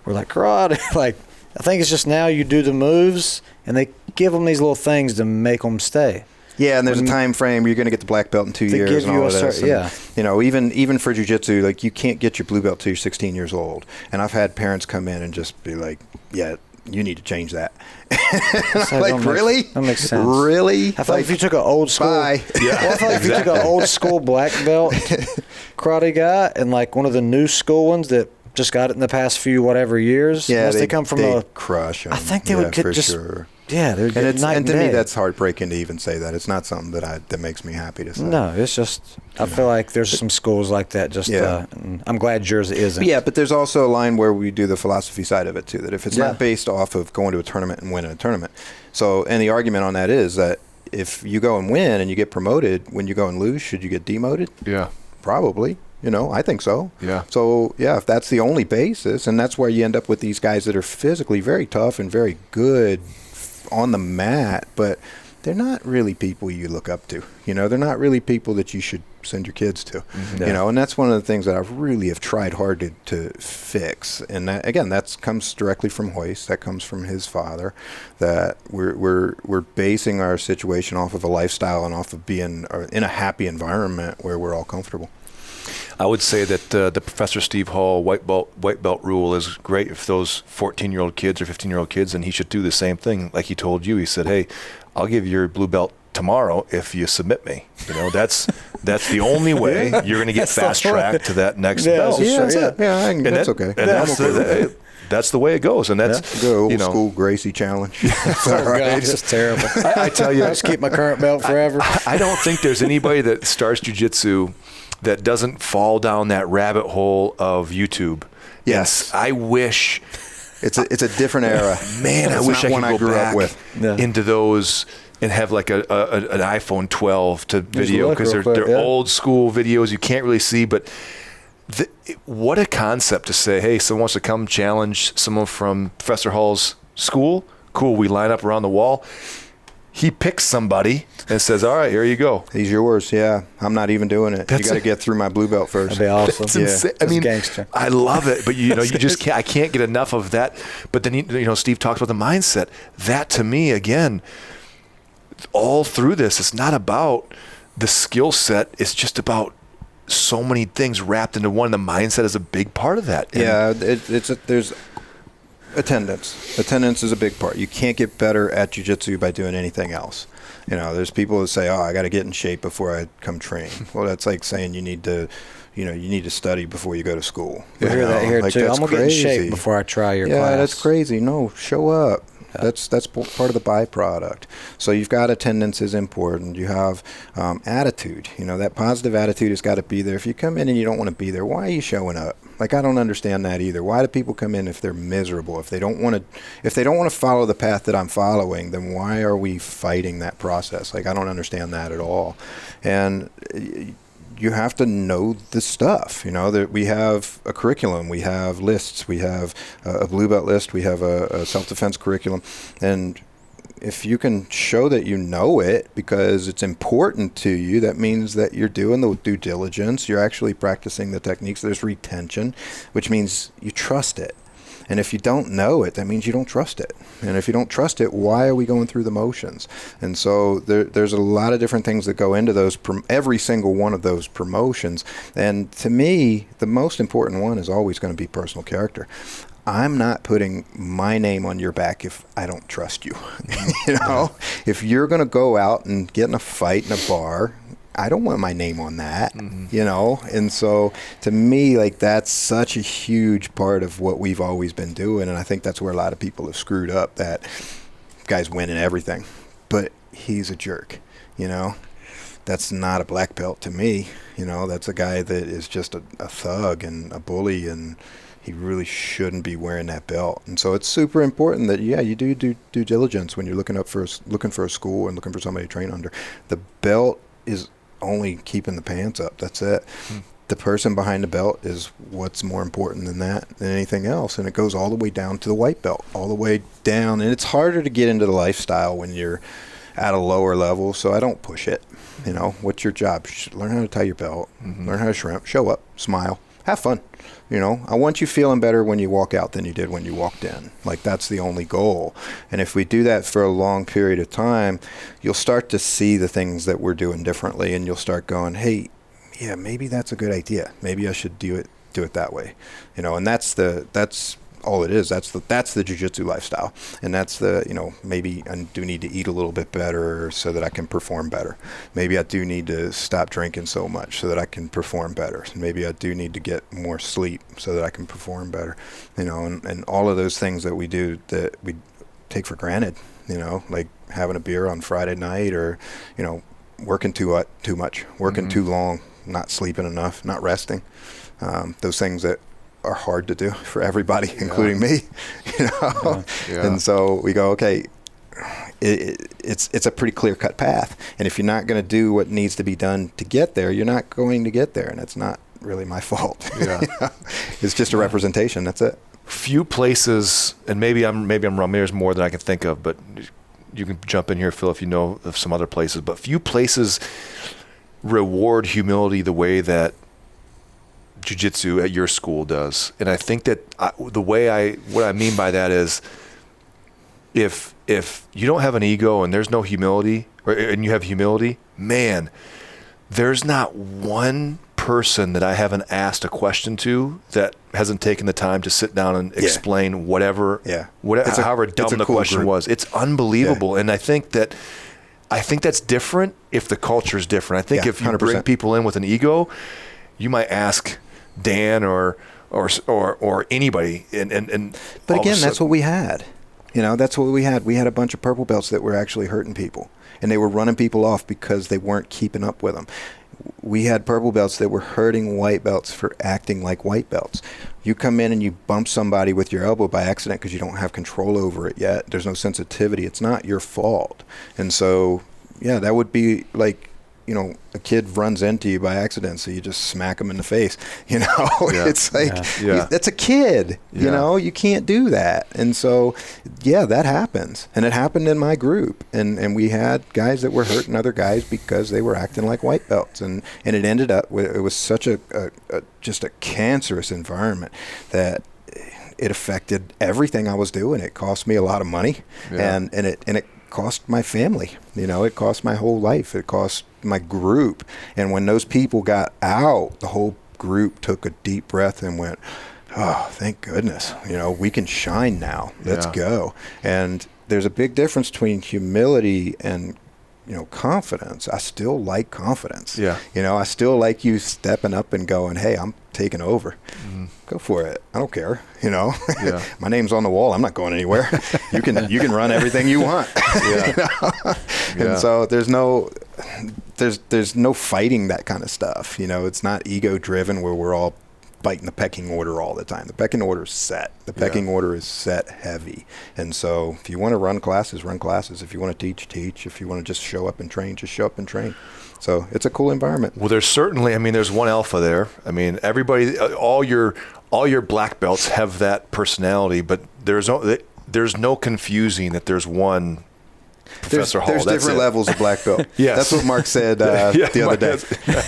we're like karate, like. I think it's just now you do the moves, and they give them these little things to make them stay. Yeah, and there's a time frame. You're going to get the black belt in 2 years. Give and you all a of this. Even for jiu-jitsu, like, you can't get your blue belt till you're 16 years old. And I've had parents come in and just be like, "Yeah, you need to change that." Like, really? That makes sense. Really? I feel like if you took an old school, Bye. Well, I feel like if you took an old school black belt karate guy and like one of the new school ones that just got it in the past few years. Yeah, they come from a crush. I think they would get just. Sure. Yeah, they're and to me that's heartbreaking to even say that. It's not something that makes me happy to say. No, it's just I feel like there's some schools like that. And I'm glad yours isn't. Yeah, but there's also a line where we do the philosophy side of it too. That if it's not based off of going to a tournament and winning a tournament, and the argument on that is that if you go and win and you get promoted, when you go and lose, should you get demoted? Yeah, probably. I think so. Yeah. So, yeah, if that's the only basis, and that's where you end up with these guys that are physically very tough and very good on the mat, but they're not really people you look up to. They're not really people that you should send your kids to. Mm-hmm. And that's one of the things that I really have tried hard to fix. And that, again, that comes directly from Royce. That comes from his father. That we're basing our situation off of a lifestyle and off of being in a happy environment where we're all comfortable. I would say that the Professor Steve Hall white belt rule is great if those 14-year-old kids or 15-year-old kids, and he should do the same thing like he told you. He said, hey, I'll give you your blue belt tomorrow if you submit me. That's the only way you're going to get fast-tracked to that next belt. That's okay. And that's the way it goes, and that's the old school Gracie challenge. Oh, God, it's terrible. I tell you, I just keep my current belt forever. I don't think there's anybody that starts jiu-jitsu that doesn't fall down that rabbit hole of YouTube. Yes, I wish it's a different era. Man, I wish I could go back with. into those and have like an iPhone 12 to video, because they're old school videos you can't really see, but what a concept to say, hey, someone wants to come challenge someone from Professor Hall's school. Cool, we line up around the wall. He picks somebody and says, all right, here you go. He's yours, yeah. I'm not even doing it. You got to get through my blue belt first. That'd be awesome. That's insane. I mean, gangster. I love it, but you just can't. I can't get enough of that. But then Steve talks about the mindset. That to me, again, all through this, it's not about the skill set. It's just about so many things wrapped into one. The mindset is a big part of that. And there's attendance. Attendance is a big part. You can't get better at jiu-jitsu by doing anything else. There's people that say, oh, I got to get in shape before I come train. Well, that's like saying you need to study before you go to school. We hear that here too. I'm going to get in shape before I try your class. Yeah, that's crazy. No, show up. That's part of the byproduct. So you've got attendance is important. You have attitude. That positive attitude has got to be there. If you come in and you don't want to be there, why are you showing up? Like, I don't understand that either. Why do people come in if they're miserable? If they don't want to follow the path that I'm following, then why are we fighting that process? Like, I don't understand that at all. And you have to know the stuff. That we have a curriculum, we have lists, we have a blue belt list, we have a self-defense curriculum, and if you can show that you know it because it's important to you, that means that you're doing the due diligence, you're actually practicing the techniques. There's retention, which means you trust it. And if you don't know it, that means you don't trust it. And if you don't trust it, why are we going through the motions? And so there's a lot of different things that go into those, every single one of those promotions. And to me, the most important one is always going to be personal character. I'm not putting my name on your back if I don't trust you. If you're going to go out and get in a fight in a bar, I don't want my name on that, And so to me, like, that's such a huge part of what we've always been doing. And I think that's where a lot of people have screwed up, that guy's winning everything, but he's a jerk, That's not a black belt to me. That's a guy that is just a thug and a bully, and he really shouldn't be wearing that belt. And so it's super important that, you do due diligence when you're looking for a school and looking for somebody to train under. The belt is only keeping the pants up. That's it. The person behind the belt is what's more important than anything else. And it goes all the way down to the white belt, all the way down. And it's harder to get into the lifestyle when you're at a lower level, so I don't push it. What's your job? Learn how to tie your belt, learn how to shrimp, show up, smile, have fun. I want you feeling better when you walk out than you did when you walked in. Like, that's the only goal. And if we do that for a long period of time, you'll start to see the things that we're doing differently, and you'll start going, hey, yeah, maybe that's a good idea. Maybe I should do it that way. And that's all it is. That's the jiu-jitsu lifestyle. And that's maybe I do need to eat a little bit better so that I can perform better. Maybe I do need to stop drinking so much so that I can perform better. Maybe I do need to get more sleep so that I can perform better. And all of those things that we do that we take for granted, like having a beer on Friday night, or, working too much, working too long, not sleeping enough, not resting. Those things that are hard to do for everybody, including me, And so we go, okay, it's a pretty clear-cut path. And if you're not going to do what needs to be done to get there, you're not going to get there. And it's not really my fault. It's just a representation. That's it. Few places, and maybe I'm wrong, there's more than I can think of, but you can jump in here, Phil, if you know of some other places, but few places reward humility the way that jiu-jitsu at your school does. And I think that what I mean by that is if you don't have an ego and there's no humility, and you have humility, man, there's not one person that I haven't asked a question to that hasn't taken the time to sit down and explain however dumb the question was. It's unbelievable. And I think that's different if the culture is different. I think if you 100%. bring people in with an ego, you might ask Dan or anybody. But again, that's what we had. That's what we had. We had a bunch of purple belts that were actually hurting people, and they were running people off because they weren't keeping up with them. We had purple belts that were hurting white belts for acting like white belts. You come in and you bump somebody with your elbow by accident because you don't have control over it yet. There's no sensitivity. It's not your fault. And so, that would be like, a kid runs into you by accident, so you just smack them in the face. It's like, that's a kid. You can't do that. And so, that happens. And it happened in my group. And we had guys that were hurting other guys because they were acting like white belts. And it ended up, it was such just a cancerous environment that it affected everything I was doing. It cost me a lot of money, and it cost my family. It cost my whole life. It cost my group. And when those people got out, the whole group took a deep breath and went, oh, thank goodness. We can shine now. Let's go. And there's a big difference between humility and confidence. I still like confidence. I still like you stepping up and going, hey, I'm taking over. Go for it. I don't care. My name's on the wall. I'm not going anywhere. You can run everything you want. And so there's no fighting that kind of stuff. It's not ego driven where we're all fighting the pecking order all the time. The pecking order is set. The pecking order is set heavy. And so if you want to run classes, run classes. If you want to teach, teach. If you want to just show up and train, just show up and train. So it's a cool environment. Well, there's certainly, there's one alpha there. Everybody, all your black belts have that personality, but there's no confusing that there's one Professor Hall. There's different levels of black belt. Yes. That's what Mark said the other day.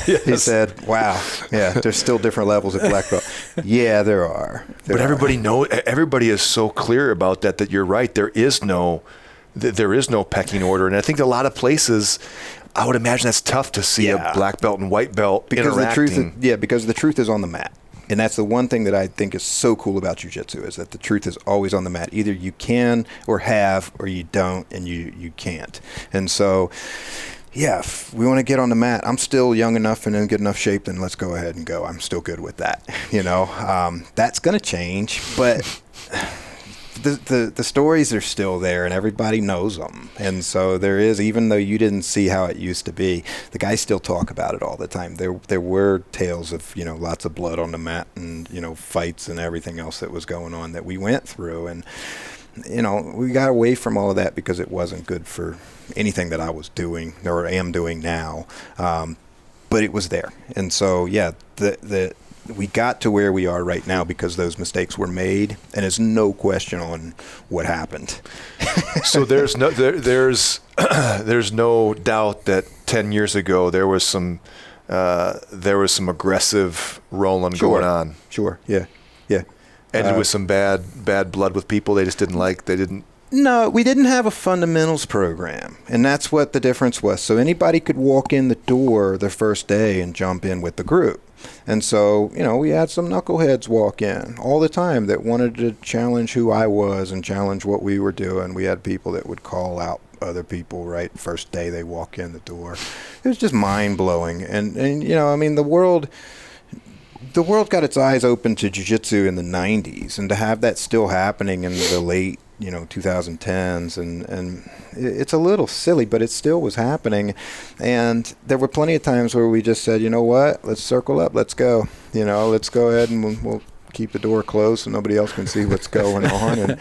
Yes. He said, wow, there's still different levels of black belt. Yeah, there are. Everybody is so clear about that you're right. There is no pecking order. And I think a lot of places, I would imagine that's tough to see a black belt and white belt interacting. Because the truth is on the mat. And that's the one thing that I think is so cool about jiu-jitsu is that the truth is always on the mat. Either you can or have, or you don't, and you can't. And so, if we want to get on the mat, I'm still young enough and in good enough shape, then let's go ahead and go. I'm still good with that. That's going to change, but the stories are still there and everybody knows them. And so there is, even though you didn't see how it used to be, the guys still talk about it all the time. There were tales of, lots of blood on the mat and, fights and everything else that was going on that we went through. And, we got away from all of that because it wasn't good for anything that I was doing or am doing now. But it was there. And so, we got to where we are right now because those mistakes were made, and there's no question on what happened. So there's no doubt that 10 years ago there was some aggressive rolling going on. Sure. Yeah. Ended with some bad blood with people they just didn't like. No, we didn't have a fundamentals program, and that's what the difference was. So anybody could walk in the door the first day and jump in with the group. And so, we had some knuckleheads walk in all the time that wanted to challenge who I was and challenge what we were doing. We had people that would call out other people right first day they walk in the door. It was just mind-blowing. And the world got its eyes open to jiu-jitsu in the 90s, and to have that still happening in the late 2010s, and it's a little silly, but it still was happening. And there were plenty of times where we just said, you know what, let's circle up, let's go. Let's go ahead and we'll keep the door closed so nobody else can see what's going on.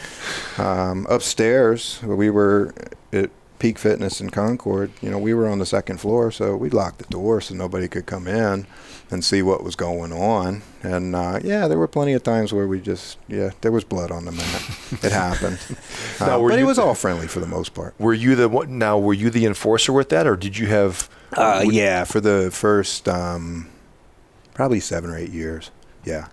And upstairs, we were at Peak Fitness in Concord, we were on the second floor, so we locked the door so nobody could come in and see what was going on. And there were plenty of times where there was blood on the mat. It happened. But it was all friendly for the most part. Were you the enforcer with that, or did you have? For the first probably 7 or 8 years. Yeah.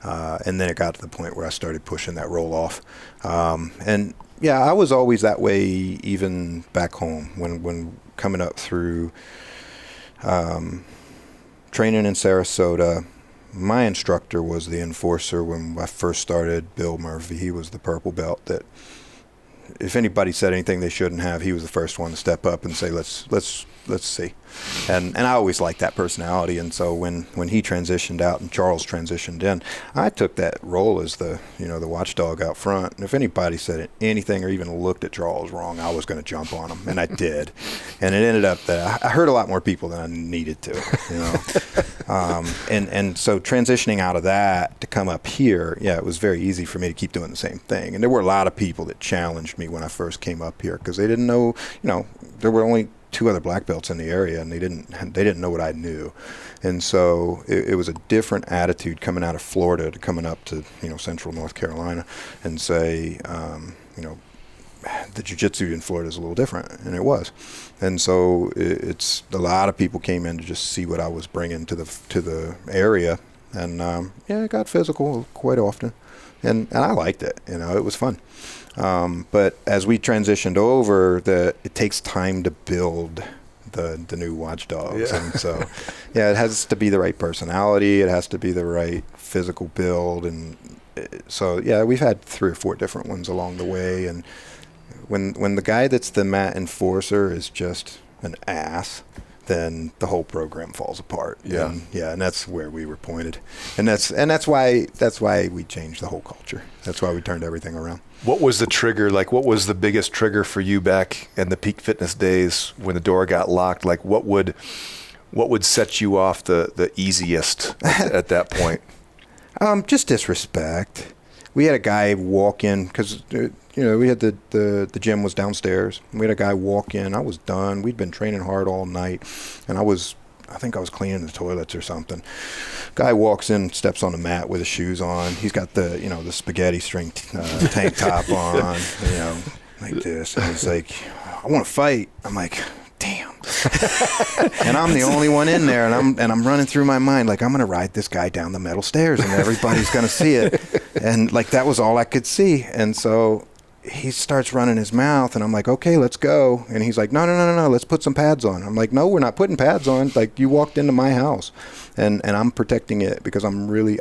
And then it got to the point where I started pushing that roll off. I was always that way even back home when coming up through training in Sarasota. My instructor was the enforcer when I first started, Bill Murphy. He was the purple belt that if anybody said anything they shouldn't have, he was the first one to step up and say, let's see. And I always liked that personality. And so when he transitioned out and Charles transitioned in, I took that role as the watchdog out front. And if anybody said anything or even looked at Charles wrong, I was going to jump on him. And I did. And it ended up that I hurt a lot more people than I needed to, and so transitioning out of that to come up here, it was very easy for me to keep doing the same thing. And there were a lot of people that challenged me when I first came up here because they didn't know, there were only 2 other black belts in the area, and they didn't know what I knew. And so it was a different attitude coming out of Florida to coming up to central North Carolina and say the jiu-jitsu in Florida is a little different, and it was. And so it's a lot of people came in to just see what I was bringing to the area, and it got physical quite often, and I liked it. It was fun. But as we transitioned over, it takes time to build the new watchdogs. Yeah. And so, it has to be the right personality. It has to be the right physical build. And so, we've had 3 or 4 different ones along the way. And when the guy that's the mat enforcer is just an ass, then the whole program falls apart. Yeah. And that's where we were pointed. And that's why we changed the whole culture. That's why we turned everything around. What was the trigger? Like, what was the biggest trigger for you back in the Peak Fitness days when the door got locked? Like, what would set you off the easiest at that point? Just disrespect. We had a guy walk in because we had the gym was downstairs. We had a guy walk in. I was done. We'd been training hard all night, and I think I was cleaning the toilets or something. Guy walks in, steps on the mat with his shoes on. He's got the spaghetti string tank top on, like this. And he's like, I want to fight. I'm like, damn. And I'm the only one in there, and I'm running through my mind like I'm going to ride this guy down the metal stairs, and everybody's going to see it. And like that was all I could see. And so he starts running his mouth, and I'm like, okay, let's go. And he's like, no, let's put some pads on. I'm like, no, we're not putting pads on. Like, you walked into my house, and I'm protecting it because I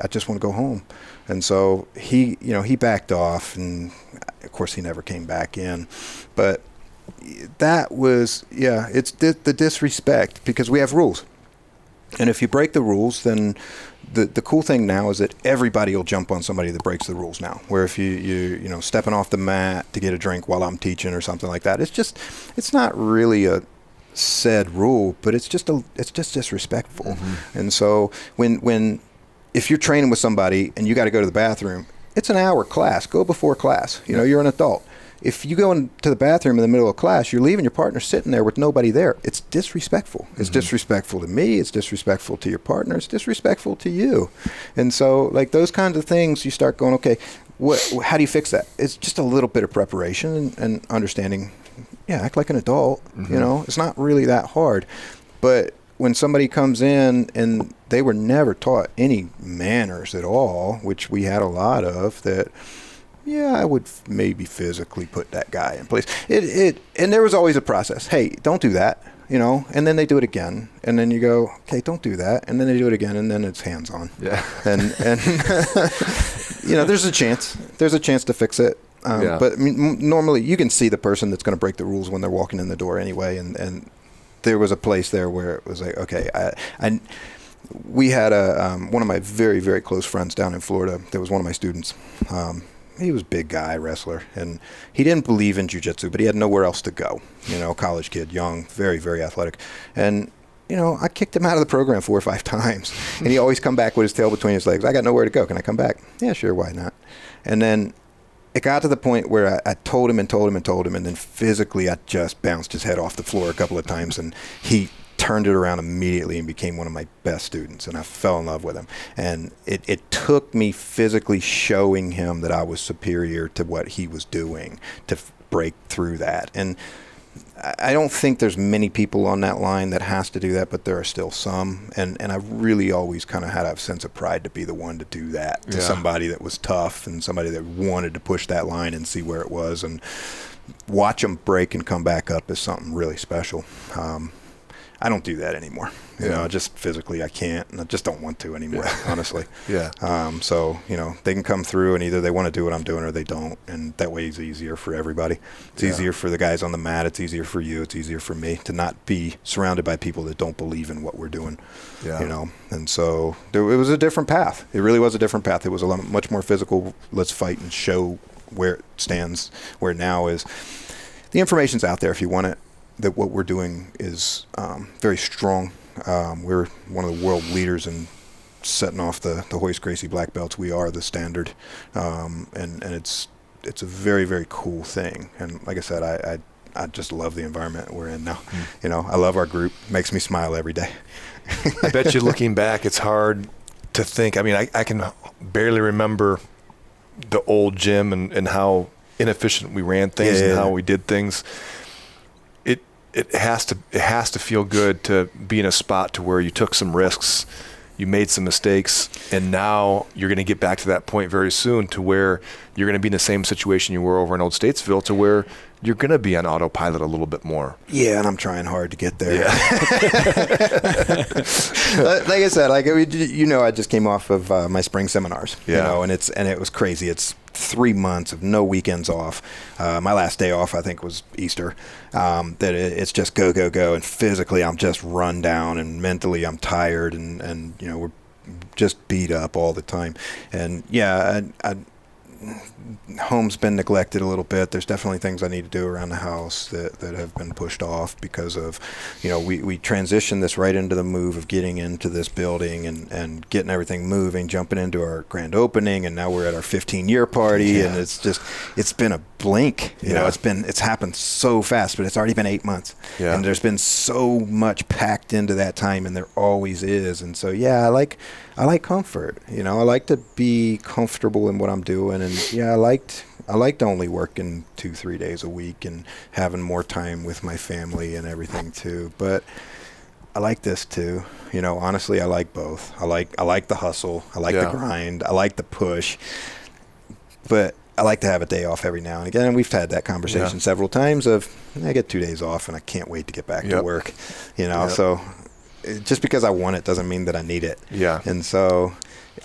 just want to go home. And so he backed off, and of course he never came back in. But that was, it's the disrespect because we have rules. And if you break the rules, then the cool thing now is that everybody will jump on somebody that breaks the rules now. Where if you stepping off the mat to get a drink while I'm teaching or something like that, it's not really a said rule, but it's just disrespectful. Mm-hmm. And so if you're training with somebody and you got to go to the bathroom, it's an hour class. Go before class. You're an adult. If you go into the bathroom in the middle of class, you're leaving your partner sitting there with nobody there. It's disrespectful. It's disrespectful to me. It's disrespectful to your partner. It's disrespectful to you. And so, like, those kinds of things, you start going, okay, how do you fix that? It's just a little bit of preparation and understanding, act like an adult. Mm-hmm. It's not really that hard. But when somebody comes in and they were never taught any manners at all, which we had a lot of, that I would maybe physically put that guy in place. And there was always a process. Hey, don't do that, and then they do it again. And then you go, okay, don't do that. And then they do it again, and then it's hands on. Yeah. And there's a chance. There's a chance to fix it. But I mean, normally you can see the person that's going to break the rules when they're walking in the door anyway. And there was a place there where it was like, okay, we had one of my very, very close friends down in Florida. That was one of my students. He was a big guy, wrestler, and he didn't believe in jiu-jitsu, but he had nowhere else to go. College kid, young, very, very athletic. And, I kicked him out of the program 4 or 5 times, and he always come back with his tail between his legs. I got nowhere to go. Can I come back? Yeah, sure, why not? And then it got to the point where I told him, and then physically I just bounced his head off the floor a couple of times, and he turned it around immediately and became one of my best students, and I fell in love with him. And it took me physically showing him that I was superior to what he was doing to break through that. And I don't think there's many people on that line that has to do that, but there are still some. And I really always kind of had a sense of pride to be the one to do that to somebody that was tough and somebody that wanted to push that line and see where it was. And watch them break and come back up is something really special. I don't do that anymore. You know, just physically I can't, and I just don't want to anymore, honestly. So, you know, they can come through and either they want to do what I'm doing or they don't, and that way it's easier for everybody. It's easier for the guys on the mat. It's easier for you. It's easier for me to not be surrounded by people that don't believe in what we're doing, you know. And so it was a different path. It really was a different path. It was much more physical. Let's fight and show where it stands, where now is. The information's out there if you want it, that what we're doing is very strong. We're one of the world leaders in setting off the Royce Gracie black belts. We are the standard, and it's a very, very cool thing. And like I said, I just love the environment we're in now. You know, I love our group. Makes me smile every day. I bet you looking back, it's hard to think. I mean, I can barely remember the old gym and how inefficient we ran things and how we did things. It has to feel good to be in a spot to where you took some risks, you made some mistakes, and now you're going to get back to that point very soon to where you're going to be in the same situation you were over in Old Statesville, to where you're going to be on autopilot a little bit more. Yeah, and I'm trying hard to get there. Like I said, you know, I just came off of my spring seminars, you know, and it was crazy. It's 3 months of no weekends off. My last day off, I think, was Easter. It's just go, go, go, and physically I'm just run down, and mentally I'm tired, and you know, we're just beat up all the time. And yeah, home's been neglected a little bit. There's definitely things I need to do around the house that have been pushed off because of, you know, we transitioned this right into the move of getting into this building and getting everything moving, jumping into our grand opening, and now we're at our 15-year party, and it's been a blink. You know, it's happened so fast, but it's already been 8 months. And there's been so much packed into that time, and there always is. And so, I like comfort. You know, I like to be comfortable in what I'm doing, and I liked only working 2-3 days a week and having more time with my family and everything too. But I like this too. You know, honestly, I like both. I like the hustle. I like the grind. I like the push. But I like to have a day off every now and again. And we've had that conversation several times of, I get 2 days off and I can't wait to get back to work. You know, so just because I want it doesn't mean that I need it. And so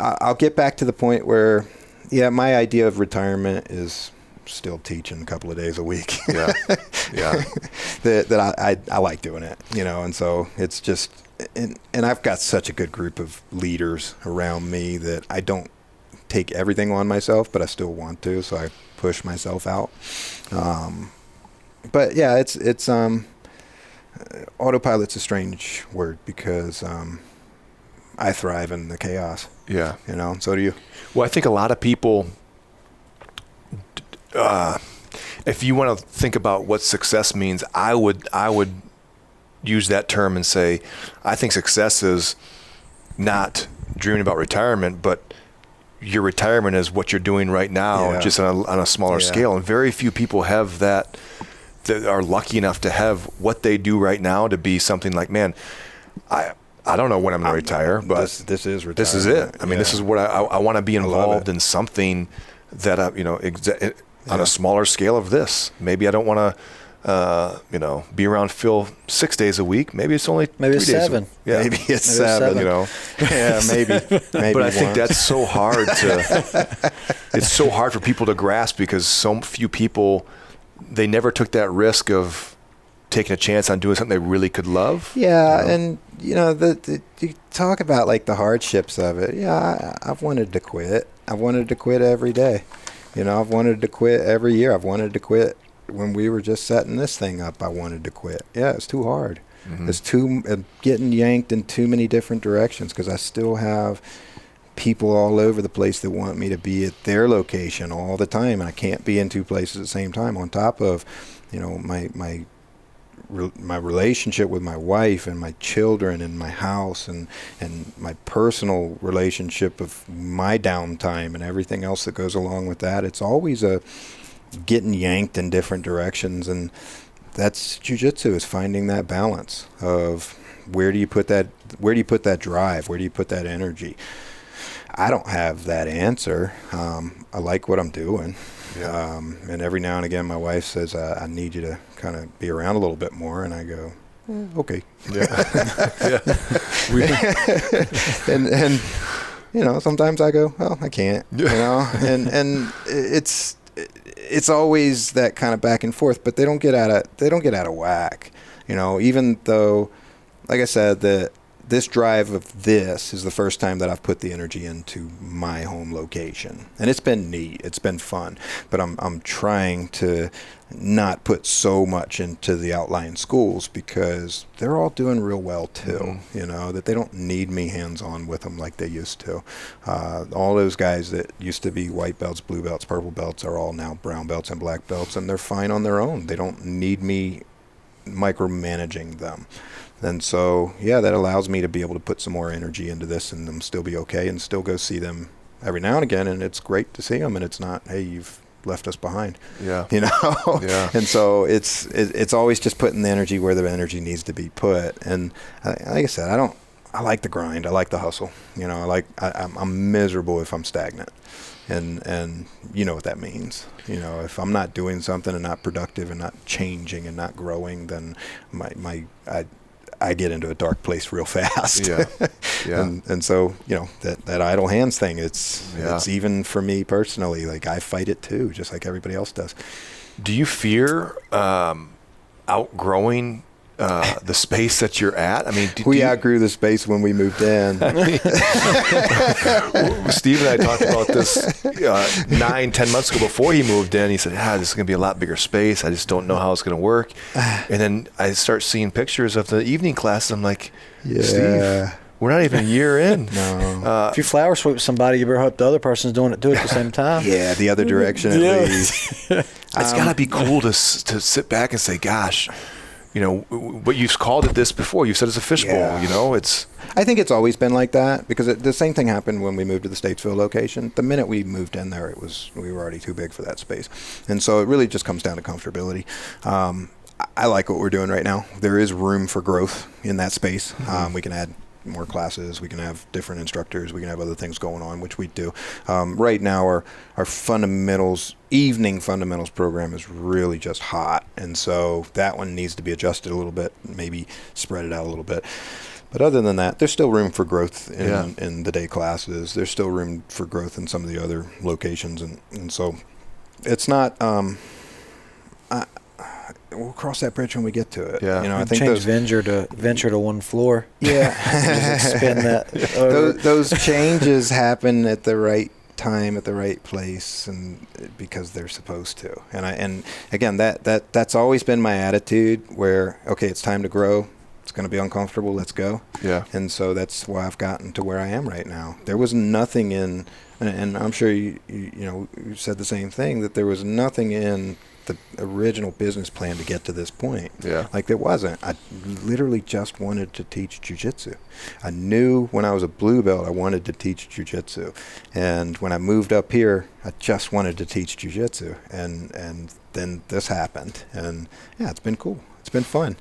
I'll get back to the point where, my idea of retirement is still teaching a couple of days a week. That I like doing it, you know, and so it's just, and I've got such a good group of leaders around me that I don't take everything on myself, but I still want to, so I push myself out. But yeah, it's autopilot's a strange word because I thrive in the chaos. You know, so do you. Well, I think a lot of people, if you want to think about what success means, I would use that term and say, I think success is not dreaming about retirement, but your retirement is what you're doing right now, just on a smaller scale. And very few people have that are lucky enough to have what they do right now to be something like, man, I don't know when I'm going to retire, but this is retirement. This is it. I mean, this is what I want to be involved in, something that on a smaller scale of this. Maybe I don't want to, be around Phil 6 days a week. Maybe it's only 3 days. 7. Maybe it's 7. You know. Maybe. But I think that's so hard it's so hard for people to grasp because so few people, they never took that risk of taking a chance on doing something they really could love. And you know, you talk about like the hardships of it. I've wanted to quit. I've wanted to quit every day. You know, I've wanted to quit every year. I've wanted to quit when we were just setting this thing up. I wanted to quit. It's too hard. It's getting yanked in too many different directions because I still have people all over the place that want me to be at their location all the time, and I can't be in two places at the same time. On top of, my relationship with my wife and my children and my house and my personal relationship of my downtime and everything else that goes along with that. It's always getting yanked in different directions, and that's jiu-jitsu, is finding that balance of where do you put that drive, where do you put that energy. I don't have that answer. I like what I'm doing. Yeah. And every now and again, my wife says, I need you to kind of be around a little bit more. And I go, okay. Yeah. and sometimes I go, well, I can't, and it's always that kind of back and forth, but they don't get out of whack, even though, like I said, this drive of this is the first time that I've put the energy into my home location, and it's been neat. It's been fun, but I'm trying to not put so much into the outlying schools because they're all doing real well too. Mm-hmm. That they don't need me hands-on with them like they used to. All those guys that used to be white belts, blue belts, purple belts are all now brown belts and black belts, and they're fine on their own. They don't need me micromanaging them. And so, that allows me to be able to put some more energy into this and them still be okay and still go see them every now and again. And it's great to see them. And it's not, hey, you've left us behind. Yeah. Yeah. And so it's always just putting the energy where the energy needs to be put. And like I said, I like the grind. I like the hustle. I'm miserable if I'm stagnant. And you know what that means. If I'm not doing something and not productive and not changing and not growing, then I get into a dark place real fast. Yeah. And so, that idle hands thing, it's even for me personally, like I fight it too, just like everybody else does. Do you fear outgrowing the space that you're at? I mean, we outgrew the space when we moved in. Steve and I talked about this 9-10 months ago before he moved in. He said, this is going to be a lot bigger space. I just don't know how it's going to work. And then I start seeing pictures of the evening class. I'm like, Steve, we're not even a year in. No. If you flower sweep somebody, you better hope the other person's doing it too at the same time. Yeah, the other direction at least. It's got to be cool to sit back and say, gosh, but you've called it this before. You said it's a fishbowl. I think it's always been like that because the same thing happened when we moved to the Statesville location. The minute we moved in there, we were already too big for that space, and so it really just comes down to comfortability. I like what we're doing right now. There is room for growth in that space. Mm-hmm. We can add more classes, we can have different instructors, we can have other things going on, which we do. Right now our evening fundamentals program is really just hot, and so that one needs to be adjusted a little bit, maybe spread it out a little bit. But other than that, there's still room for growth in the day classes. There's still room for growth in some of the other locations, and so it's not we'll cross that bridge when we get to it. Yeah, I think change venture to one floor. Yeah, just spin that. Those changes happen at the right time, at the right place, and because they're supposed to. And again, that's always been my attitude. Where it's time to grow. It's going to be uncomfortable. Let's go. Yeah. And so that's why I've gotten to where I am right now. There was nothing in, and I'm sure you said the same thing, that there was nothing in the original business plan to get to this point. Yeah. Like there wasn't. I literally just wanted to teach jiu-jitsu. I knew when I was a blue belt I wanted to teach jiu-jitsu. And when I moved up here, I just wanted to teach jiu-jitsu. And then this happened. And it's been cool. It's been fun.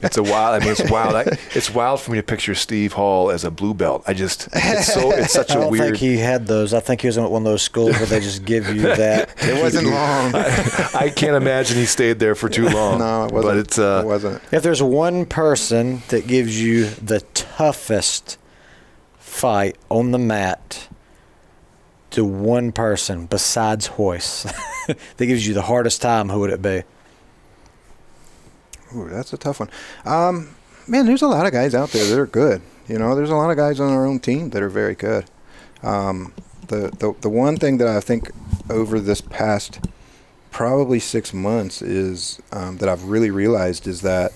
It's wild. It's wild for me to picture Steve Hall as a blue belt. It's such a weird. I don't think he had those. I think he was in one of those schools where they just give you that. It wasn't long. I can't imagine he stayed there for too long. No, it wasn't. But it wasn't. If there's one person that gives you the toughest fight on the mat, to one person besides Royce that gives you the hardest time, who would it be? Ooh, that's a tough one. Man, there's a lot of guys out there that are good. There's a lot of guys on our own team that are very good. The one thing that I think over this past probably 6 months is that I've really realized is that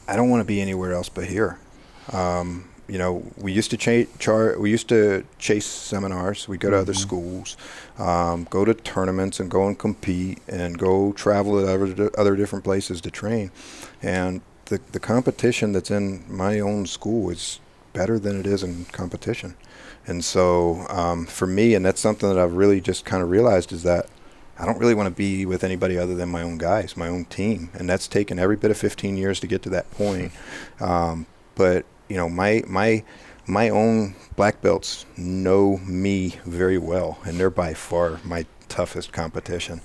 I don't want to be anywhere else but here. we used to chase seminars. We go to other schools, go to tournaments and go and compete and go travel to other different places to train. And the competition that's in my own school is better than it is in competition. And so for me, and that's something that I've really just kind of realized, is that I don't really want to be with anybody other than my own guys, my own team. And that's taken every bit of 15 years to get to that point. But my own black belts know me very well, and they're by far my toughest competition,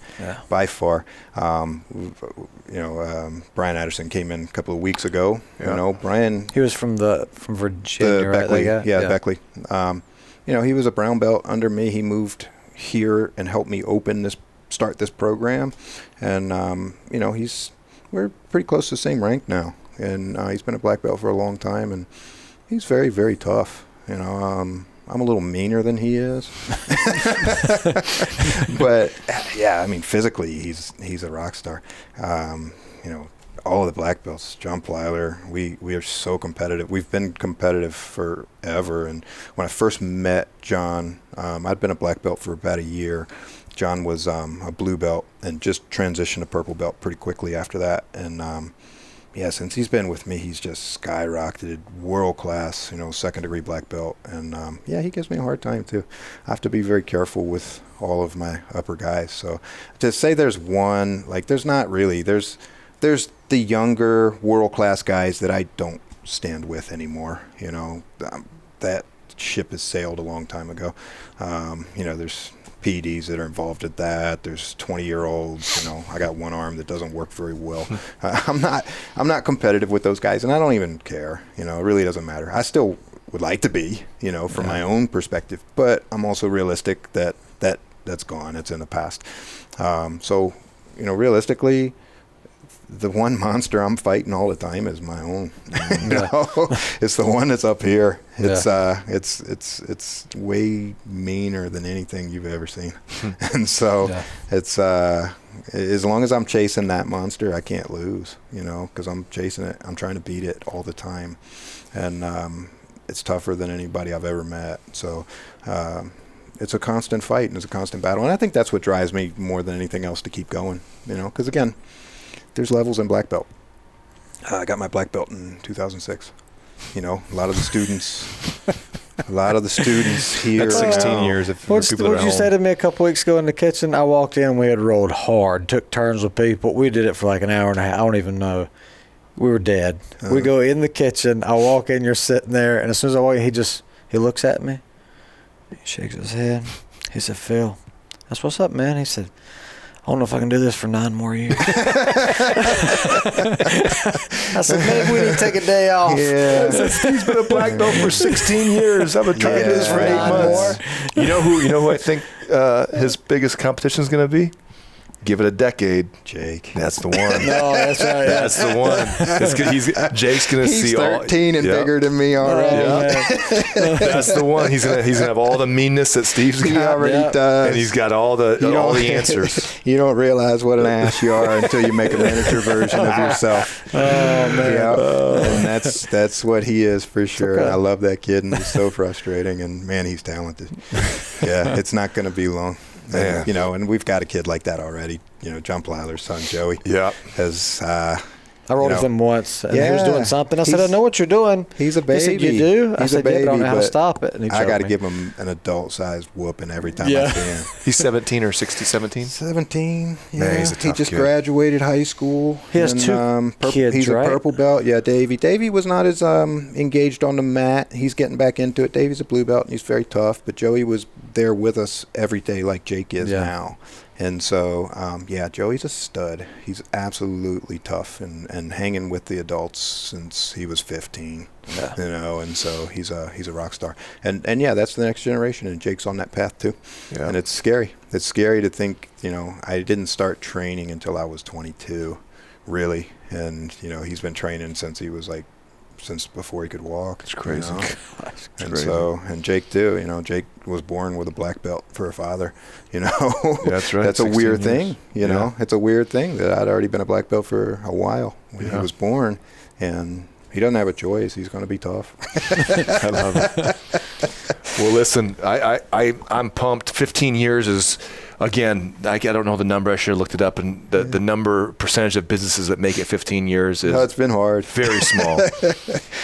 by far. Brian Addison came in a couple of weeks ago. Brian. He was from Virginia, right? Beckley, Beckley. He was a brown belt under me. He moved here and helped me start this program, and we're pretty close to the same rank now. And he's been a black belt for a long time, and he's very, very tough. I'm a little meaner than he is, but physically he's a rock star. All of the black belts, John Plyler, we are so competitive. We've been competitive forever. And when I first met John, I'd been a black belt for about a year. John was a blue belt and just transitioned to purple belt pretty quickly after that. And since he's been with me, he's just skyrocketed, world class, second degree black belt. And he gives me a hard time too. I have to be very careful with all of my upper guys. So to say there's one, there's not really. There's the younger world class guys that I don't stand with anymore. That ship has sailed a long time ago. There's PEDs that are involved at that. There's 20-year-olds. I got one arm that doesn't work very well. I'm not competitive with those guys, and I don't even care. It really doesn't matter. I still would like to be, from my own perspective, but I'm also realistic that's gone. It's in the past. So realistically, the one monster I'm fighting all the time is my own. It's the one that's up here. It's way meaner than anything you've ever seen. And so it's as long as I'm chasing that monster, I can't lose. Because I'm chasing it. I'm trying to beat it all the time, and it's tougher than anybody I've ever met. So. It's a constant fight and it's a constant battle, and I think that's what drives me more than anything else to keep going. Because again, there's levels in black belt. I got my black belt in 2006. A lot of the students here. That's 16 years. What you say to me a couple weeks ago in the kitchen? I walked in, we had rolled hard, took turns with people. We did it for like an hour and a half. I don't even know. We were dead. We go in the kitchen. I walk in, you're sitting there, and as soon as I walk in, he looks at me. He shakes his head. He said, "Phil, that's what's up, man." He said, "I don't know if I can do this for 9 more years." I said, "Maybe we need to take a day off." Yeah. He's been a black belt for 16 years. I've been trying to do this for 8 months. You know who I think his biggest competition is going to be? Give it a decade. Jake. That's the one. No, that's right. That's the one. Jake's going to see all. He's 13 and bigger than me already. That's the one. He's gonna have all the meanness that Steve's got. He already does. And he's got all the answers. You don't realize what an ass you are until you make a miniature version of yourself. Oh, man. And that's what he is for sure. Okay. I love that kid, and he's so frustrating. And, man, he's talented. Yeah, it's not going to be long. Yeah. And we've got a kid like that already. John Plyler's son, Joey, has. I rolled with him once, and he was doing something. I said, "I know what you're doing." He's a baby. He said, "You do?" I said, "Yeah, but I don't know how to stop it." And he I got to give him an adult-sized whooping every time I can. He's 17 or 17? 17. Yeah, man, he's a tough he just kid. graduated high school. He has two kids, He's right? a purple belt. Yeah, Davey. Davey was not as engaged on the mat. He's getting back into it. Davey's a blue belt, and he's very tough. But Joey was there with us every day like Jake is now. And so, Joey's a stud. He's absolutely tough and hanging with the adults since he was 15. Yeah. And so he's a rock star. And that's the next generation, and Jake's on that path too. Yeah. And it's scary. It's scary to think, I didn't start training until I was 22, really. And, he's been training since he was since before he could walk. It's crazy. And Jake too, Jake was born with a black belt for a father, That's right. That's a weird thing, It's a weird thing that I'd already been a black belt for a while when he was born. And he doesn't have a choice. He's going to be tough. I love it. Well, listen, I'm pumped. 15 years is, again, I don't know the number. I should have looked it up. And the percentage of businesses that make it 15 years is it's been hard. Very small.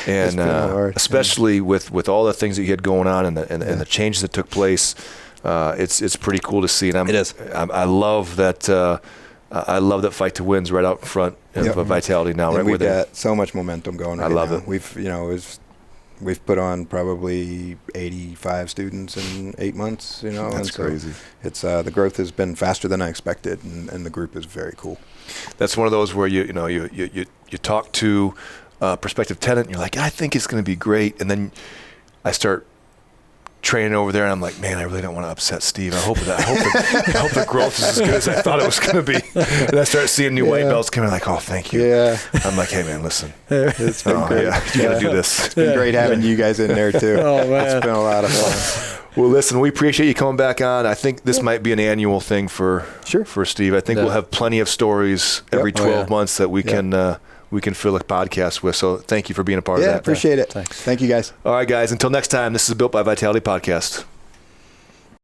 And especially with all the things that you had going on and the changes that took place, it's pretty cool to see. And it is. I love that. I love that Fight to Win's right out in front of Vitality now. And right, we've got so much momentum going right now. I love it. We've put on probably 85 students in 8 months. That's crazy. It's the growth has been faster than I expected, and the group is very cool. That's one of those where you talk to a prospective tenant, and you're like, I think it's going to be great, and then I start training over there, and I'm like, man, I really don't want to upset Steve. I hope the growth is as good as I thought it was going to be. And I start seeing new white belts coming, like, oh, thank you. Yeah. I'm like, hey, man, listen. It's been great. Yeah, you got to do this. It's been great having you guys in there too. Oh, man. It's been a lot of fun. Well, listen, we appreciate you coming back on. I think this might be an annual thing for Steve. I think we'll have plenty of stories every 12 months that we can fill a podcast with. So thank you for being a part of that. Yeah, appreciate it. Thanks. Thank you, guys. All right, guys. Until next time, this is Built by Vitality Podcast.